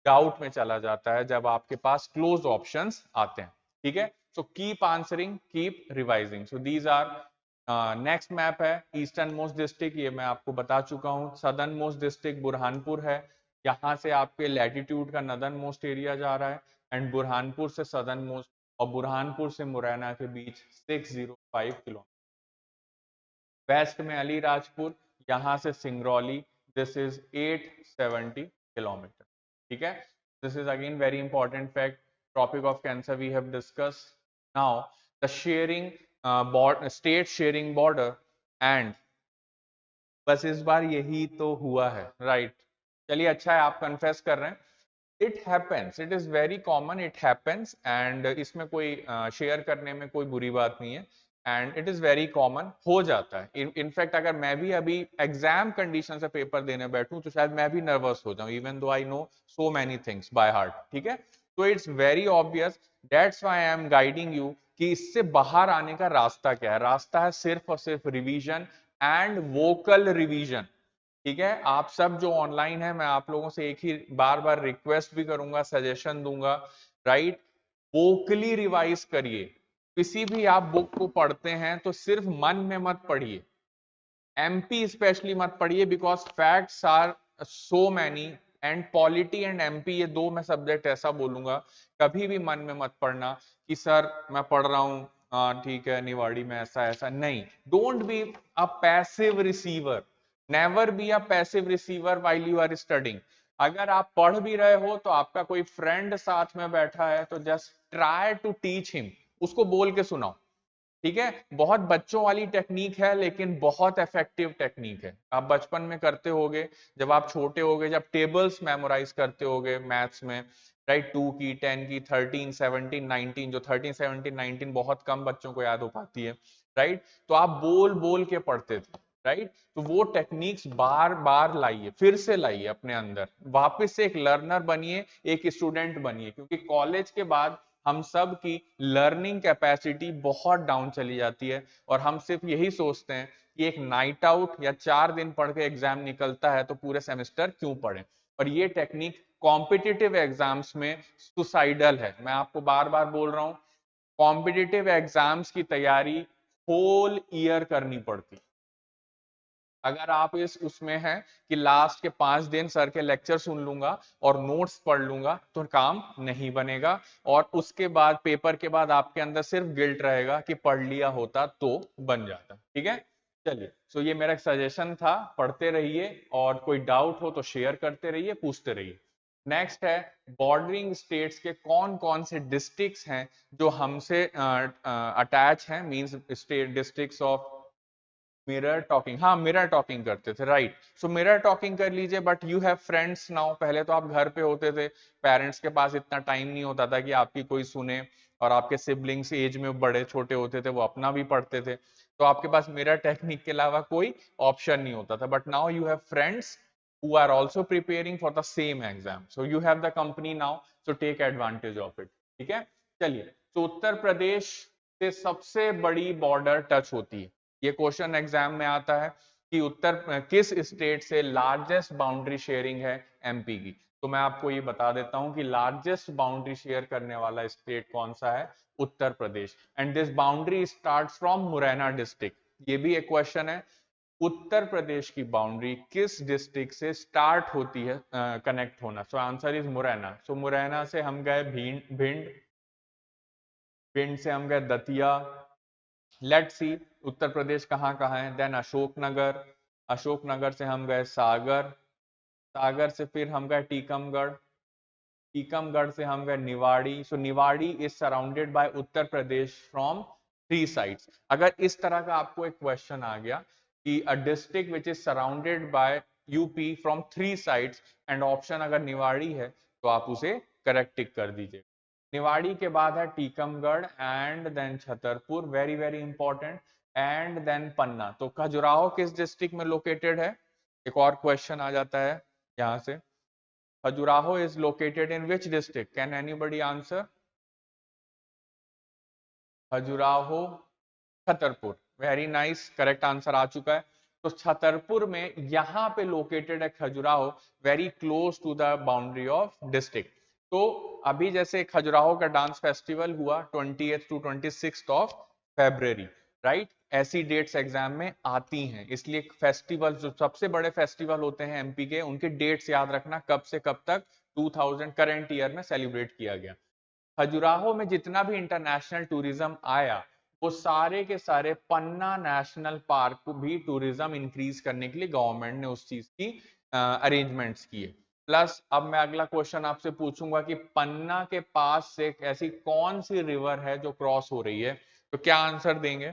डाउट में चला जाता है जब आपके पास क्लोज ऑप्शंस आते हैं, ठीक है। So keep answering, keep revising. So these are next map है ईस्टर्न मोस्ट डिस्ट्रिक्ट, ये मैं आपको बता चुका हूँ। सदर्न मोस्ट डिस्ट्रिक्ट बुरहानपुर है, यहाँ से आपके लैटिट्यूड का नदर्न मोस्ट एरिया जा रहा है, एंड बुरहानपुर से सदर्न मोस्ट और बुरहानपुर से मुरैना के बीच 605 किलोमीटर। वेस्ट में अलीराजपुर, यहाँ से सिंगरौली, दिस इज 870 किलोमीटर, ठीक है। This is again very important fact, topic of cancer we have discuss. Now the sharing state sharing border and, बस इस बार यही तो हुआ है, राइट। चलिए अच्छा है आप कन्फेस कर रहे हैं। It happens, it is very common, it happens, and इसमें कोई शेयर करने में कोई बुरी बात नहीं है, and it is very common, हो जाता है। इनफैक्ट अगर मैं भी अभी एग्जाम कंडीशन से पेपर देने बैठूं तो शायद मैं भी नर्वस हो जाऊं, even though I know so many things by heart, ठीक है। तो it's very obvious, that's why I am guiding you कि इससे बाहर आने का रास्ता क्या है। रास्ता है सिर्फ और सिर्फ रिवीजन एंड वोकल रिवीजन, ठीक है। आप सब जो ऑनलाइन है, मैं आप लोगों से एक ही बार बार रिक्वेस्ट भी करूंगा, सजेशन दूंगा, राइट। वोकली रिवाइज करिए। किसी भी आप बुक को पढ़ते हैं तो सिर्फ मन में मत पढ़िए, एमपी स्पेशली मत पढ़िए, because facts are so many, and polity and MP ये दो मैं सब्जेक्ट ऐसा बोलूंगा, कभी भी मन में मत पढ़ना कि सर मैं पढ़ रहा हूं, हाँ ठीक है निवाड़ी में ऐसा ऐसा, नहीं। Don't be a passive receiver, never be a passive receiver while you are studying. अगर आप पढ़ भी रहे हो तो आपका कोई फ्रेंड साथ में बैठा है तो just try to teach him, उसको बोल के सुनाओ, ठीक है। बहुत बच्चों वाली टेक्निक है लेकिन बहुत इफेक्टिव टेक्निक है। आप बचपन में करते होगे, जब आप छोटे होगे, जब टेबल्स मेमोराइज करते होगे मैथ्स में, राइट। 2 की 10 की 13 17 19, जो 13 17 19 बहुत कम बच्चों को याद हो पाती है, राइट। तो आप बोल बोल के पढ़ते थे, राइट। तो वो टेक्निक्स बार बार लाइए, फिर से लाइए अपने अंदर, वापस से एक लर्नर बनिए, एक स्टूडेंट बनिए, क्योंकि कॉलेज के बाद हम सब की लर्निंग कैपेसिटी बहुत डाउन चली जाती है, और हम सिर्फ यही सोचते हैं कि एक नाइट आउट या 4 दिन पढ़ के एग्जाम निकलता है तो पूरे सेमेस्टर क्यों पढ़ें। और ये टेक्निक कॉम्पिटिटिव एग्जाम्स में सुसाइडल है। मैं आपको बार बार बोल रहा हूं, कॉम्पिटिटिव एग्जाम्स की तैयारी होल ईयर करनी पड़ती। अगर आप इस उसमें हैं कि लास्ट के 5 दिन सर के लेक्चर सुन लूंगा और नोट्स पढ़ लूंगा, तो काम नहीं बनेगा, और उसके बाद पेपर के बाद आपके अंदर सिर्फ गिल्ट रहेगा कि पढ़ लिया होता तो बन जाता, ठीक है। चलिए, सो ये मेरा एक सजेशन था, पढ़ते रहिए, और कोई डाउट हो तो शेयर करते रहिए, पूछते रहिए। नेक्स्ट है, बॉर्डरिंग स्टेट्स के कौन कौन से डिस्ट्रिक्ट्स हैं जो हमसे अटैच हैं, means state districts of mirror talking. हाँ, मिरर टॉकिंग करते थे, राइट। सो मिरर टॉकिंग कर लीजिए, but you have friends now. पहले तो आप घर पे होते थे, पेरेंट्स के पास इतना टाइम नहीं होता था कि आपकी कोई सुने, और आपके सिबलिंग्स एज में बड़े छोटे होते थे, वो अपना भी पढ़ते थे, तो आपके पास मिरर टेक्निक के अलावा कोई ऑप्शन नहीं होता था। But now you have friends who are also preparing for the same exam, so you have the company now, so take advantage of it, ठीक है। चलिए, तो उत्तर प्रदेश से सबसे बड़ी बॉर्डर टच होती है, ये क्वेश्चन एग्जाम में आता है कि उत्तर किस स्टेट से लार्जेस्ट बाउंड्री शेयरिंग है एमपी की। तो मैं आपको ये बता देता हूं कि लार्जेस्ट बाउंड्री शेयर करने वाला स्टेट कौन सा है, Uttar Pradesh, and this boundary starts from Morena district. ये भी एक क्वेश्चन है, उत्तर प्रदेश की बाउंड्री किस डिस्ट्रिक्ट से स्टार्ट होती है कनेक्ट होना। So answer is Morena. So Morena से हम गए भिंड, भिंड से हम गए दतिया। लेट्स सी उत्तर प्रदेश कहाँ कहाँ है। देन अशोकनगर, अशोकनगर से हम गए सागर, सागर से फिर हम गए टीकमगढ़, टीकमगढ़ से हम गए Niwari, so Niwari is surrounded by Uttar Pradesh from 3 sides. अगर इस तरह का आपको एक क्वेश्चन आ गया कि a district which is surrounded bye UP from 3 sides and option अगर निवाड़ी है तो आप उसे करेक्ट टिक कर दीजिए। निवाड़ी के बाद है Tikamgarh and then Chhatarpur, very very important, and then Panna. तो खजुराहो किस डिस्ट्रिक्ट में लोकेटेड है? एक और क्वेश्चन आ जाता है यहां से, Khajuraho is located in which district? Can anybody answer? Khajuraho, Chhatarpur, very nice, correct answer आ चुका है। तो छतरपुर में यहां पे लोकेटेड है Khajuraho, very close to the boundary of district. तो अभी जैसे खजुराहो का डांस फेस्टिवल हुआ 20th to 26th of February, right? ऐसी डेट्स एग्जाम में आती हैं, इसलिए फेस्टिवल जो सबसे बड़े फेस्टिवल होते हैं एमपी के, उनके डेट्स याद रखना कब से कब तक 2000 करंट ईयर में सेलिब्रेट किया गया। खजुराहो में जितना भी इंटरनेशनल टूरिज्म आया वो सारे के सारे पन्ना नेशनल पार्क को भी टूरिज्म इंक्रीज करने के लिए गवर्नमेंट ने उस चीज की अरेंजमेंट्स किए। प्लस अब मैं अगला क्वेश्चन आपसे पूछूंगा कि पन्ना के पास से ऐसी कौन सी रिवर है जो क्रॉस हो रही है, तो क्या आंसर देंगे?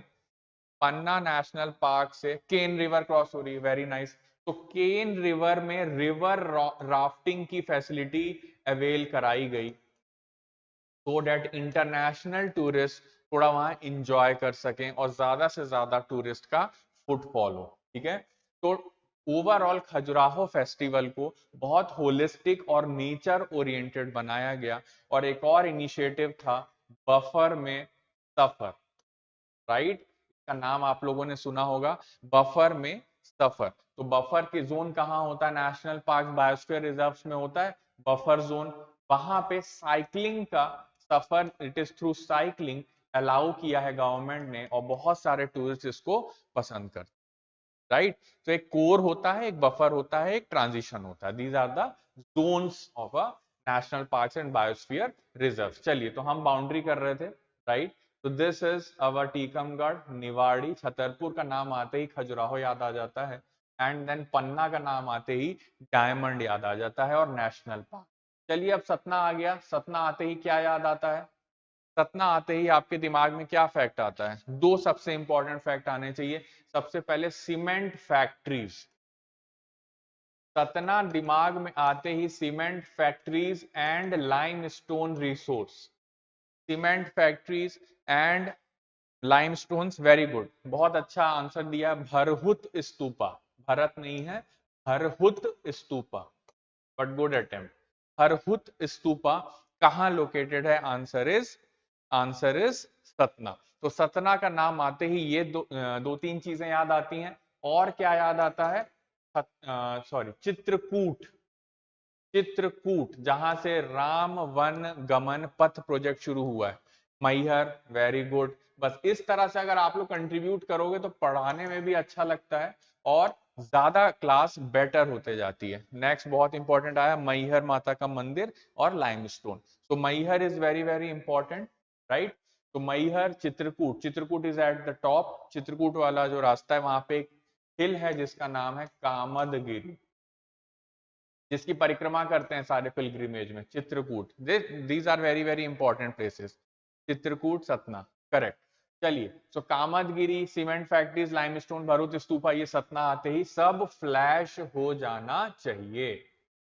पन्ना नेशनल पार्क से केन रिवर क्रॉस हो रही है, वेरी नाइस। तो केन रिवर में रिवर राफ्टिंग की फैसिलिटी अवेल कराई गई सो डेट इंटरनेशनल टूरिस्ट थोड़ा वहां इंजॉय कर सकें और ज्यादा से ज्यादा टूरिस्ट का फुटफॉल हो, ठीक है? तो ओवरऑल खजुराहो फेस्टिवल को बहुत होलिस्टिक और नेचर ओरिएंटेड बनाया गया। और एक और इनिशिएटिव था बफर में सफर, राइट? इसका नाम आप लोगों ने सुना होगा, बफर में सफर। तो बफर की जोन कहाँ होता है? नेशनल पार्क बायोस्फीयर रिजर्व्स में होता है बफर जोन। वहां पे साइकिलिंग का सफर, it is through cycling allow किया है गवर्नमेंट ने, और बहुत सारे टूरिस्ट इसको पसंद करते, राइट? तो एक कोर होता है, एक बफर होता है, एक ट्रांजिशन होता है। These are the zones of a national parks and biosphere reserve. चलिए, तो हम बाउंड्री कर रहे थे, राइट? तो this is our Tikamgarh, Niwari, Chhatarpur का नाम आते ही खजुराहो याद आ जाता है, एंड देन पन्ना का नाम आते ही डायमंड याद आ जाता है और नेशनल पार्क। चलिए, अब सतना आ गया। सतना आते ही क्या याद आता है? सतना आते ही आपके दिमाग में क्या फैक्ट आता है? दो सबसे इंपॉर्टेंट फैक्ट आने चाहिए। सबसे पहले सीमेंट फैक्ट्रीज। सतना दिमाग में आते ही cement factories and limestone resource. Cement factories and limestones, very good, बहुत अच्छा आंसर दिया। भरहुत स्तूपा, भरत नहीं है, Bharhut stupa, but good attempt. Bharhut stupa कहां लोकेटेड है? Answer is Satna. तो सतना का नाम आते ही ये दो तीन चीजें याद आती हैं। और क्या याद आता है? सॉरी, चित्रकूट। चित्रकूट, जहां से राम वन गमन पथ प्रोजेक्ट शुरू हुआ है। Maihar, very good. बस इस तरह से अगर आप लोग कंट्रीब्यूट करोगे तो पढ़ाने में भी अच्छा लगता है और ज्यादा क्लास बेटर होते जाती है। नेक्स्ट बहुत इंपॉर्टेंट आया, मैहर माता का मंदिर और लाइमस्टोन। तो Maihar is very very important, right? तो Maihar, Chitrakoot, Chitrakoot is at the top. Chitrakoot वाला जो रास्ता है वहां पे एक हिल है जिसका नाम है कामदगिरी, जिसकी परिक्रमा करते हैं सारे पिलग्रिमेज में। Chitrakoot, these are very very important places. Chitrakoot, Satna, correct. चलिए, so Kamadgiri, cement factories, limestone, Bharuch stupa, ये सतना आते ही सब फ्लैश हो जाना चाहिए,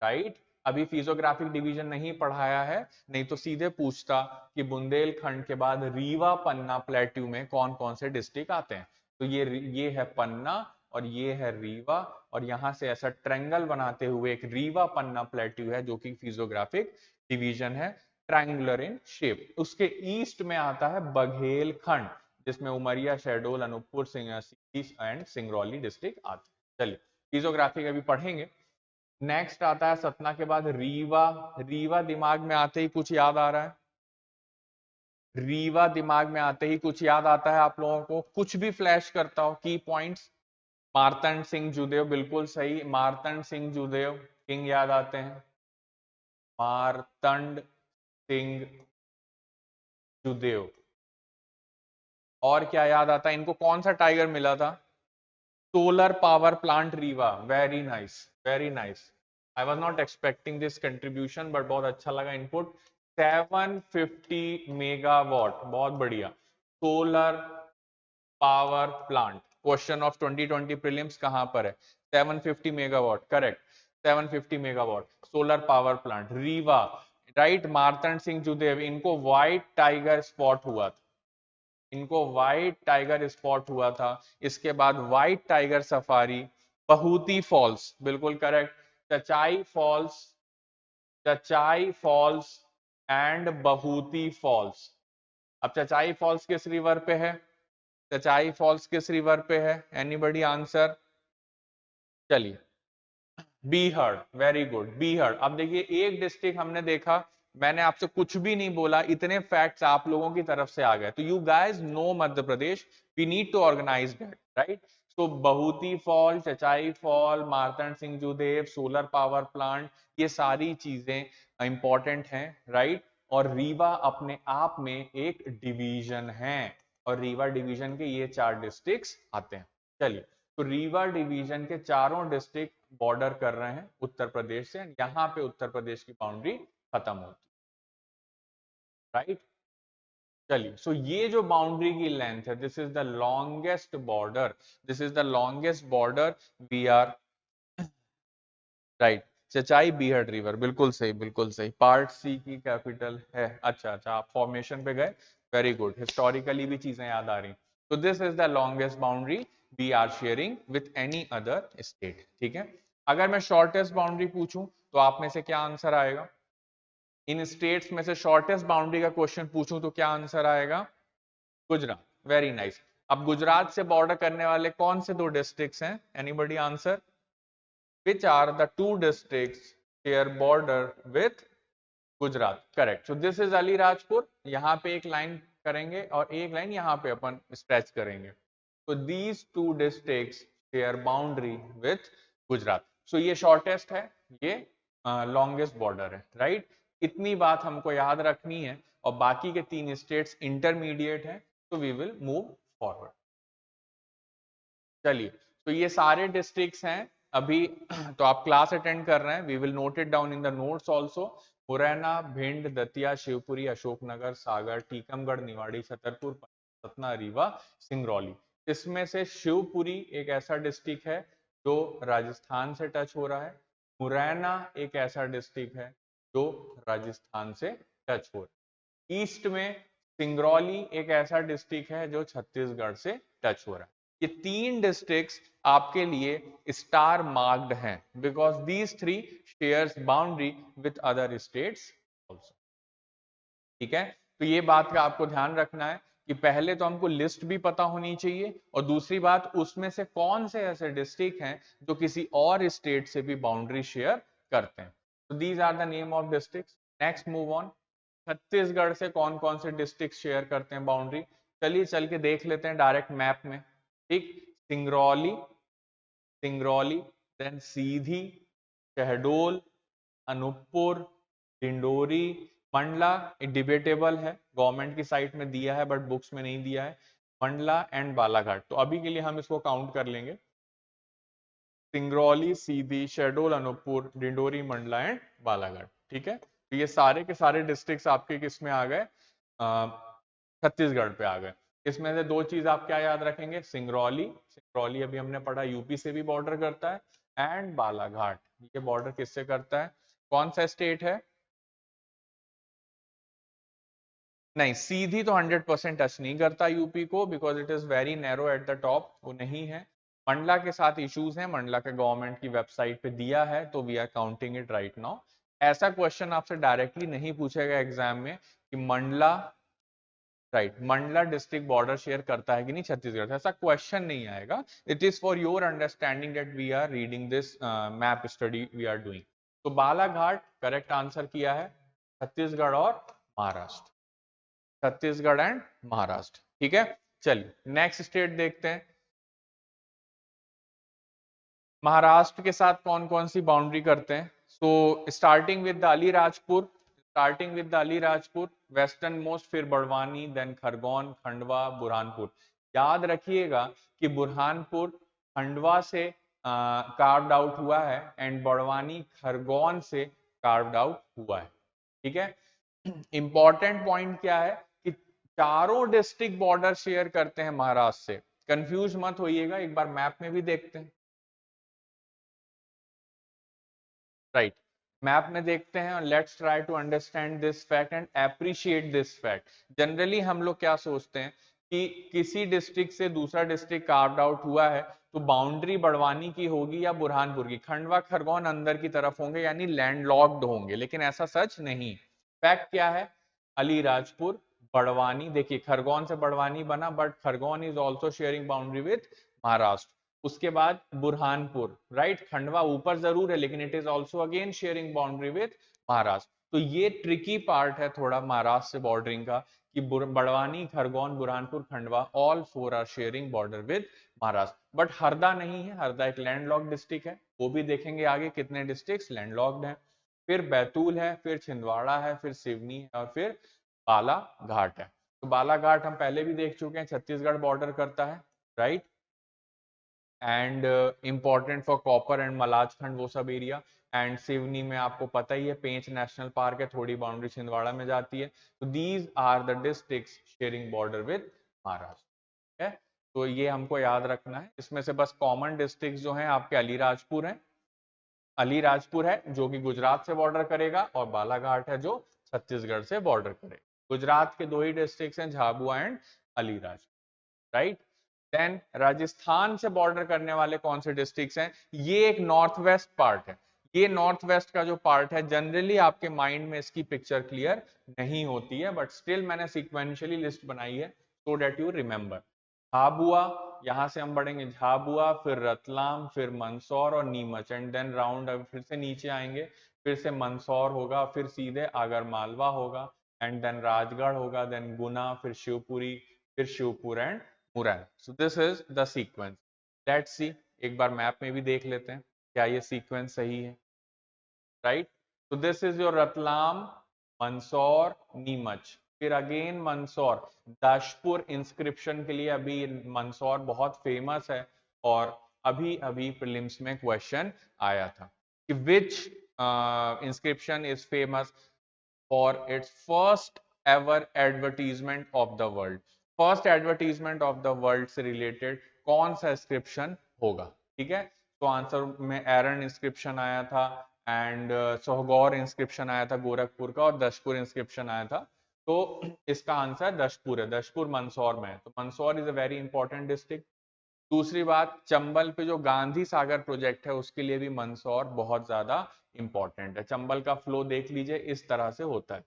राइट? अभी फिजियोग्राफिक डिवीजन नहीं पढ़ाया है, नहीं तो सीधे पूछता कि बुंदेलखंड के बाद रीवा पन्ना प्लेट्यू में कौन कौन से डिस्ट्रिक्ट आते हैं। तो ये है पन्ना और ये है रीवा, और यहां से ऐसा ट्रायंगल बनाते हुए एक रीवा पन्ना प्लेट्यू है जो कि फिजियोग्राफिक डिवीजन है, ट्रायंगुलर इन शेप। उसके ईस्ट में आता है बघेलखंड, जिसमें उमरिया, शहडोल, अनूपपुर, एंड सिंगरौली डिस्ट्रिक्ट आते हैं। चलिए, फिजियोग्राफी अभी पढ़ेंगे। नेक्स्ट आता है सतना के बाद रीवा। रीवा दिमाग में आते ही कुछ याद आ रहा है? रीवा दिमाग में आते ही कुछ याद आता है आप लोगों को? कुछ भी फ्लैश करता हो की पॉइंट्स? मार्तंड सिंह जुदेव, बिल्कुल सही, मार्तंड सिंह जुदेव किंग याद आते हैं। मार्तंड सिंह जुदेव। और क्या याद आता है? इनको कौन सा टाइगर मिला था? Solar power plant Rewa, very nice, very nice. I was not expecting this contribution but बहुत अच्छा लगा इनपुट। 750 मेगावाट, बहुत बढ़िया। Solar power plant, question of 2020 prelims कहां पर है? 750 megawatt, correct. 750 megawatt solar power plant, Rewa, right. Martand Singh Judev, इनको व्हाइट टाइगर स्पॉट हुआ था, इनको व्हाइट टाइगर स्पॉट हुआ था। इसके बाद white tiger safari, Bahuti falls, बिल्कुल correct. Chachai falls, Chachai falls and Bahuti falls. अब चचाई फॉल्स किस रिवर पे है? चचाई फॉल्स किस रिवर पे है? Anybody answer? चलिए, बीहड़, वेरी गुड, बीहड़। अब देखिए एक डिस्ट्रिक्ट हमने देखा, मैंने आपसे कुछ भी नहीं बोला, इतने फैक्ट्स आप लोगों की तरफ से आ गए। तो you guys know Madhya Pradesh, we need to organise that, right. तो Bahuti fall, Chachai fall, Martand Singh Judeo, solar power plant, ये सारी चीजें इंपॉर्टेंट हैं, राइट। और रीवा अपने आप में एक डिवीजन है, और रीवा डिवीजन के ये 4 डिस्ट्रिक्ट्स आते हैं। चलिए, तो रीवा डिवीजन के चारों डिस्ट्रिक्ट बॉर्डर कर रहे हैं उत्तर प्रदेश से, यहां पे उत्तर प्रदेश की बाउंड्री खत्म होती है, राइट। चलिए, सो ये जो बाउंड्री की लेंथ है, this is the longest border, this is the longest border we are, right. Chachai Beehar river, बिल्कुल सही, बिल्कुल सही। पार्ट सी की कैपिटल है, अच्छा अच्छा, आप फॉर्मेशन पे गए, वेरी गुड। हिस्टोरिकली भी चीजें याद आ रही। तो this is the longest boundary we are sharing with any other state, ठीक है। अगर मैं शॉर्टेस्ट बाउंड्री पूछूं तो आप में से क्या आंसर आएगा? इन स्टेट्स में से शॉर्टेस्ट बाउंड्री का क्वेश्चन पूछूं तो क्या आंसर आएगा? Gujarat, very nice. अब गुजरात से बॉर्डर करने वाले कौन से 2 डिस्ट्रिक्ट्स हैं? Anybody answer? Which are the 2 districts share border with Gujarat? Correct. So this is Alirajpur, यहाँ पे एक लाइन करेंगे और एक लाइन यहाँ पे अपन स्ट्रेच करेंगे। तो these 2 districts share boundary with Gujarat. So ये शॉर्टेस्ट है, ये लॉन्गेस्ट बॉर्डर है, राइट। इतनी बात हमको याद रखनी है, और बाकी के 3 स्टेट्स इंटरमीडिएट हैं, तो वी विल मूव फॉरवर्ड। चलिए, तो ये सारे डिस्ट्रिक्ट्स हैं अभी। तो आप क्लास अटेंड कर रहे हैं, we will note it down in the notes also. Morena, Bhind, Datia, Shivpuri, Ashoknagar, Sagar, Tikamgarh, Niwari, Chhatarpur, Satna, Rewa, Singrauli. इसमें से शिवपुरी एक ऐसा डिस्ट्रिक्ट है जो राजस्थान से टच हो रहा है, मुरैना एक ऐसा डिस्ट्रिक्ट है जो राजस्थान से टच हो रहा है, ईस्ट में सिंगरौली एक ऐसा डिस्ट्रिक्ट है जो छत्तीसगढ़ से टच हो रहा है। ये 3 डिस्ट्रिक्ट्स आपके लिए स्टार मार्क्ड हैं, because these 3 shares boundary with other states also, ठीक है। तो ये बात का आपको ध्यान रखना है कि पहले तो हमको लिस्ट भी पता होनी चाहिए, और दूसरी बात उसमें से कौन से ऐसे डिस्ट्रिक्ट हैं जो किसी और स्टेट से भी बाउंड्री शेयर करते हैं। तो these are the name of districts. Next move on. Chhattisgarh से कौन कौन से डिस्ट्रिक्ट शेयर करते हैं बाउंड्री? चलिए चल के देख लेते हैं डायरेक्ट मैप में, ठीक। सिंगरौली, सिंगरौली, देन सीधी, शहडोल, अनूपपुर, डिंडोरी, मंडला। एक डिबेटेबल है, गवर्नमेंट की साइट में दिया है बट बुक्स में नहीं दिया है, मंडला एंड बालाघाट। तो अभी के लिए हम इसको काउंट कर लेंगे, सिंगरौली, सीधी, शहडोल, अनूपपुर, डिंडोरी, मंडला एंड बालाघाट, ठीक है। तो ये सारे के सारे डिस्ट्रिक्ट्स आपके किस में आ गए? छत्तीसगढ़ पे आ गए। इसमें से 2 चीज आप क्या याद रखेंगे? सिंगरौली, सिंगरौली अभी हमने पढ़ा यूपी से भी बॉर्डर करता है, एंड बालाघाट, ये बॉर्डर किससे करता है? कौन सा स्टेट है? नहीं, सीधी तो 100% टच नहीं करता यूपी को, because it is very narrow eight the top, वो नहीं है। मंडला के साथ इश्यूज हैं, मंडला के गवर्नमेंट की वेबसाइट पे दिया है, तो we are counting it right now. ऐसा क्वेश्चन आपसे डायरेक्टली नहीं पूछेगा एग्जाम में कि Mandla, right, Mandla district border share करता है कि नहीं छत्तीसगढ़ से, ऐसा क्वेश्चन नहीं आएगा। It is for your understanding that we are reading this map study we are doing. तो बालाघाट करेक्ट आंसर किया है, छत्तीसगढ़ और महाराष्ट्र, छत्तीसगढ़ एंड महाराष्ट्र, ठीक है। चलिए नेक्स्ट स्टेट देखते हैं। महाराष्ट्र के साथ कौन कौन सी बाउंड्री करते हैं? So starting with the Alirajpur, starting with the Alirajpur, western most, फिर बड़वानी, देन खरगोन, खंडवा, बुरहानपुर। याद रखिएगा कि बुरहानपुर खंडवा से कार्व्ड आउट हुआ है एंड बड़वानी खरगोन से कार्व्ड आउट हुआ है। ठीक है, इंपॉर्टेंट पॉइंट क्या है कि चारों डिस्ट्रिक्ट बॉर्डर शेयर करते हैं महाराष्ट्र से। कंफ्यूज मत होइएगा, एक बार मैप में भी देखते हैं। राइट, मैप में देखते हैं और let's try to understand this fact and appreciate this fact. Generally हम लोग क्या सोचते हैं कि किसी डिस्ट्रिक्ट से दूसरा डिस्ट्रिक्ट कार्व्ड आउट हुआ है तो बाउंड्री बड़वानी की होगी या बुरहानपुर की, खंडवा खरगोन अंदर की तरफ होंगे यानी लैंडलॉक्ड होंगे, लेकिन ऐसा सच नहीं। फैक्ट क्या है, अलीराजपुर बड़वानी, देखिए खरगोन से बड़वानी बना but Khargone is also sharing boundary with Maharashtra. उसके बाद बुरहानपुर, राइट, खंडवा ऊपर जरूर है लेकिन it is also again sharing boundary with Maharashtra. तो ये ट्रिकी पार्ट है थोड़ा महाराष्ट्र से बॉर्डरिंग का कि Barwani Khargone Burhanpur Khandwa all four are sharing border with Maharashtra. But Harda नहीं है, हरदा एक लैंडलॉक्ड डिस्ट्रिक्ट है, वो भी देखेंगे आगे कितने डिस्ट्रिक्ट्स लैंडलॉक्ड हैं। फिर बैतूल है, फिर छिंदवाड़ा है, फिर सिवनी है और फिर बालाघाट है। तो बालाघाट हम पहले भी देख चुके हैं, छत्तीसगढ़ बॉर्डर करता है, right, and important for copper and Malajkhand वो सब एरिया। एंड सिवनी में आपको पता ही है पेंच नेशनल पार्क है, थोड़ी बाउंड्री छिंदवाड़ा में जाती है। तो these are the districts sharing border with Maharashtra. है, तो ये हमको याद रखना है। इसमें से बस कॉमन डिस्ट्रिक्ट जो हैं आपके अलीराजपुर है, अलीराजपुर है जो कि गुजरात से बॉर्डर करेगा, और बालाघाट है जो छत्तीसगढ़ से बॉर्डर करेगा। गुजरात के दो ही डिस्ट्रिक्ट हैं, Jhabua and Alirajpur, right. Then Rajasthan से बॉर्डर करने वाले कौन से डिस्ट्रिक्ट्स हैं, ये एक नॉर्थ वेस्ट पार्ट है। ये नॉर्थ वेस्ट का जो पार्ट है जनरली आपके माइंड में इसकी पिक्चर क्लियर नहीं होती है, बट स्टिल मैंने सिक्वेंशियली लिस्ट बनाई है सो डेट यू रिमेंबर। झाबुआ, यहां से हम बढ़ेंगे झाबुआ, फिर रतलाम, फिर मंदसौर और नीमच, एंड देन राउंड फिर से नीचे आएंगे, फिर से मंदसौर होगा, फिर सीधे आगरमालवा होगा, एंड देन राजगढ़ होगा, देन गुना, फिर शिवपुरी, फिर Shivpur and Morena. So this is the sequence. Let's see, एक बार मैप में भी देख लेते हैं क्या ये सीक्वेंस सही है, राइट। तो this is your Ratlam, Mandsaur, Neemuch, फिर अगेन मंदसौर। दाशपुर इंस्क्रिप्शन के लिए अभी मंदसौर बहुत फेमस है, और अभी अभी प्रीलिम्स में क्वेश्चन आया था कि विच inscription is famous for its first ever advertisement of the world. First advertisement of the world से रिलेटेड कौन सा इंस्क्रिप्शन होगा, ठीक है। तो आंसर में एरन इंस्क्रिप्शन आया था, एंड सोहगौर इंस्क्रिप्शन आया था गोरखपुर का, और दशपुर इंस्क्रिप्शन आया था। तो इसका आंसर दशपुर है, दशपुर मंदसौर में है, तो Mandsaur is a very important district. दूसरी बात, चंबल पे जो गांधी सागर प्रोजेक्ट है उसके लिए भी मंदसौर बहुत ज्यादा इंपॉर्टेंट है। चंबल का फ्लो देख लीजिए, इस तरह से होता है।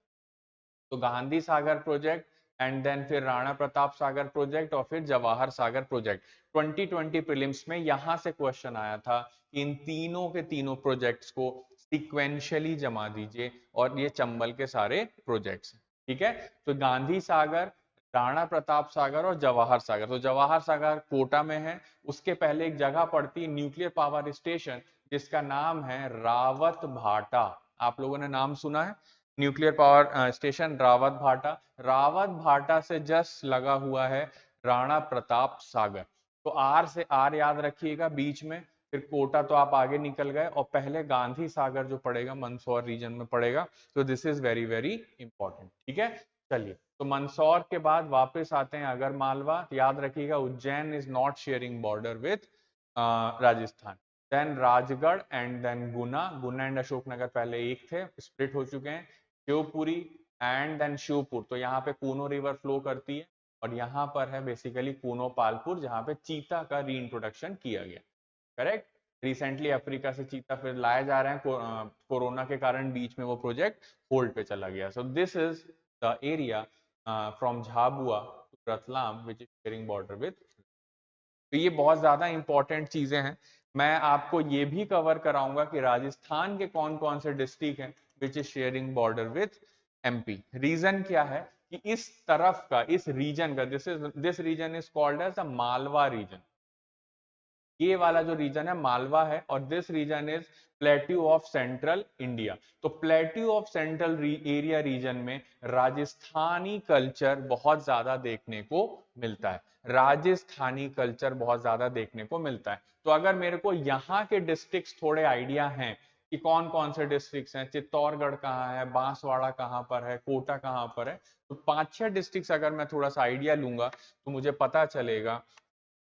तो Gandhi Sagar project, and then फिर राणा प्रताप सागर प्रोजेक्ट, और फिर जवाहर सागर प्रोजेक्ट। 2020 प्रीलिम्स में यहां से क्वेश्चन आया था कि इन तीनों के तीनों प्रोजेक्ट्स को सिक्वेंशियली जमा दीजिए, और ये चंबल के सारे प्रोजेक्ट्स, ठीक है। तो गांधी सागर, राणा प्रताप सागर और जवाहर सागर। तो जवाहर सागर कोटा में है, उसके पहले एक जगह पड़ती है न्यूक्लियर पावर स्टेशन जिसका नाम है रावत भाटा। आप लोगों ने नाम सुना है, न्यूक्लियर पावर स्टेशन रावत भाटा। रावत भाटा से जस्ट लगा हुआ है राणा प्रताप सागर। तो आर से आर याद रखिएगा बीच में, फिर कोटा तो आप आगे निकल गए, और पहले गांधी सागर जो पड़ेगा मंदसौर रीजन में पड़ेगा। तो this is very very important, ठीक है। चलिए, तो मंदसौर के बाद वापस आते हैं अगरमालवा। याद रखिएगा Ujjain is not sharing border with Rajasthan. Then Rajgarh, and then Guna. Guna and Ashoknagar पहले एक थे, स्प्लिट हो चुके हैं। Shivpuri, and then Shivpur. तो यहाँ पे कूनो रिवर फ्लो करती है, और यहाँ पर है बेसिकली कूनो पालपुर जहाँ पे चीता का री इंट्रोडक्शन किया गया, करेक्ट। रिसेंटली अफ्रीका से चीता फिर लाए जा रहे हैं, कोरोना के कारण बीच में वो प्रोजेक्ट होल्ड पे चला गया। So this is the area from Jhabua to Ratlam which is sharing border with. तो ये बहुत ज्यादा इंपॉर्टेंट चीजें हैं। मैं आपको ये भी कवर कराऊंगा कि राजस्थान के कौन कौन से डिस्ट्रिक्ट हैं which is sharing border with MP. Region क्या है कि इस तरफ का, इस रीजन का, this region is called as the Malwa region. ये वाला जो रीजन है मालवा है, और this region is plateau of central India. तो plateau of central area region में राजस्थानी कल्चर बहुत ज्यादा देखने को मिलता है, राजस्थानी कल्चर बहुत ज्यादा देखने को मिलता है। तो अगर मेरे को यहाँ के डिस्ट्रिक्ट्स थोड़े आइडिया हैं कि कौन कौन से डिस्ट्रिक्ट्स हैं, चित्तौड़गढ़ कहाँ है, बांसवाड़ा कहाँ पर है, कोटा कहाँ पर है, तो 5-6 डिस्ट्रिक्ट्स अगर मैं थोड़ा सा आइडिया लूंगा तो मुझे पता चलेगा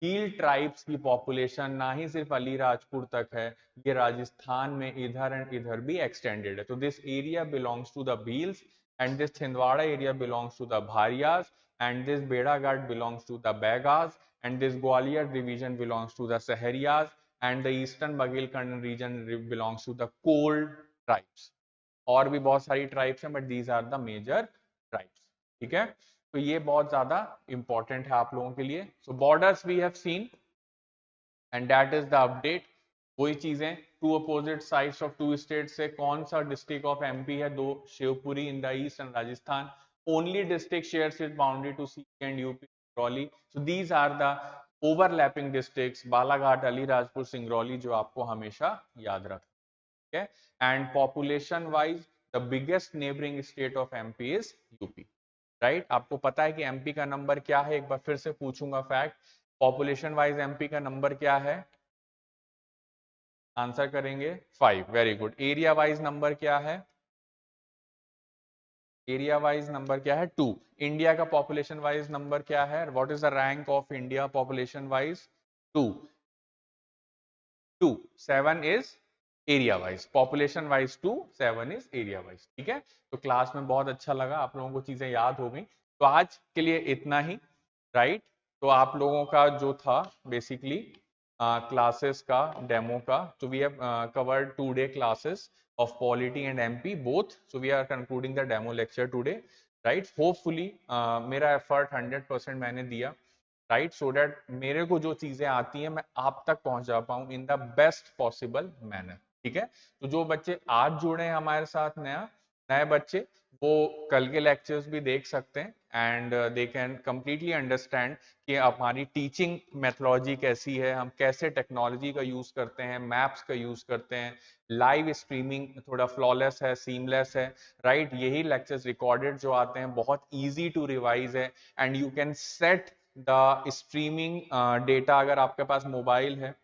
भील ट्राइब्स की पॉपुलेशन ना ही सिर्फ अलीराजपुर तक है, ये राजस्थान में इधर एंड इधर भी एक्सटेंडेड है। तो this area belongs to the Bhils, and this Chhindwara area belongs to the Bhariyas, and this बेड़ाघाट belongs to the Baigas, and this Gwalior division belongs to the Sahariyas, and the eastern Baghelkhand region belongs to the Kol tribes. और भी बहुत सारी tribes हैं, but these are the major tribes. ठीक है, तो ये बहुत ज्यादा इंपॉर्टेंट है आप लोगों के लिए। So borders we have seen and that is the update. वही चीजें, two opposite sides of two state से कौन सा डिस्ट्रिक्ट ऑफ एमपी है, दो, Shivpuri in the east and Rajasthan. Only district shares it boundary to see and UP Singrauli. So these are the overlapping districts, Balaghat, Alirajpur, Singrauli, जो आपको हमेशा याद रखना है। And population wise the biggest neighbouring state of MP is UP, right. आपको पता है कि एमपी का नंबर क्या है, एक बार फिर से पूछूंगा फैक्ट, पॉपुलेशन वाइज एमपी का नंबर क्या है, आंसर करेंगे 5, very good. Area wise number क्या है, एरिया वाइज नंबर क्या है, 2। इंडिया का पॉपुलेशन वाइज नंबर क्या है, what is the rank of India population wise, 2, 2, 7 is area wise, population wise 2, 7 is area wise. ठीक है, तो क्लास में बहुत अच्छा लगा, आप लोगों को चीजें याद हो गई। तो आज के लिए इतना ही, राइट। तो आप लोगों का जो था बेसिकली क्लासेस का डेमो का, तो we have covered 2 day classes of polity and MP both, so we are concluding the demo lecture today, right? Hopefully मेरा effort 100% मैंने दिया, राइट, सो दैट मेरे को जो चीजें आती हैं मैं आप तक पहुंचा पाऊं in the best possible manner. ठीक है, तो जो बच्चे आज जुड़े हैं हमारे साथ नए बच्चे, वो कल के लेक्चर्स भी देख सकते हैं, and they can completely understand कि हमारी टीचिंग मेथोलॉजी कैसी है, हम कैसे टेक्नोलॉजी का यूज करते हैं, मैप्स का यूज करते हैं, लाइव स्ट्रीमिंग थोड़ा फ्लॉलेस है, सीमलेस है, राइट। यही लेक्चर्स रिकॉर्डेड जो आते हैं बहुत इजी टू रिवाइज है, and you can set the streaming data. अगर आपके पास मोबाइल है,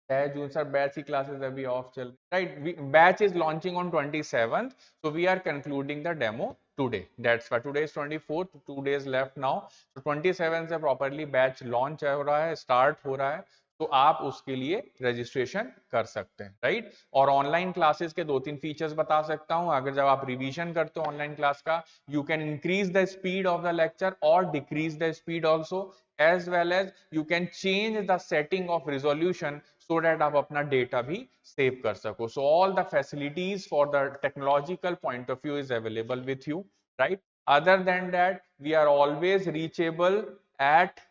6 जून सर बैच की क्लासेस अभी ऑफ चल, right, batch is launching on 27th, so we are concluding the demo today, that's why today is 24th, 2 days left now, so 27 से properly batch launch हो रहा है, स्टार्ट हो रहा है, तो आप उसके लिए रजिस्ट्रेशन कर सकते हैं, राइट। और ऑनलाइन क्लासेस के 2-3 फीचर्स बता सकता हूं, अगर जब आप रिवीजन करते हो ऑनलाइन क्लास का, you can increase the speed of the lecture और decrease the speed also, as well as you can change the setting of resolution so that आप अपना डेटा भी सेव कर सको। So all the facilities for the technological point of view is available with you, right? Other than that, we are always reachable at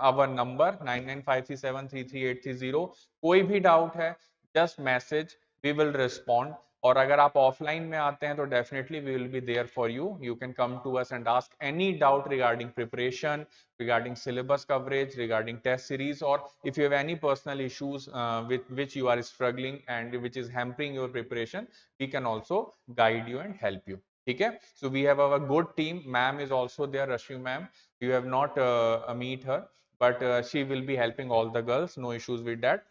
our number 9953733830। कोई भी doubt है, just message, we will respond। और अगर आप offline में आते हैं तो definitely we will be there for you, you can come to us and ask any doubt regarding preparation, regarding syllabus coverage, regarding test series, or if you have any personal issues with which you are struggling and which is hampering your preparation, we can also guide you and help you. ठीक है, so we have our good team, ma'am is also there, Rashmi ma'am, you have not meet her, but she will be helping all the girls, no issues with that।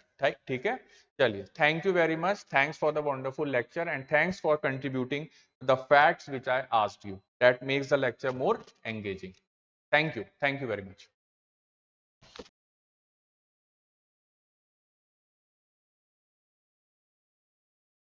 ठीक है, चलिए, thank you very much, thanks for the wonderful lecture and thanks for contributing the facts which I asked you, that makes the lecture more engaging। Thank you very much।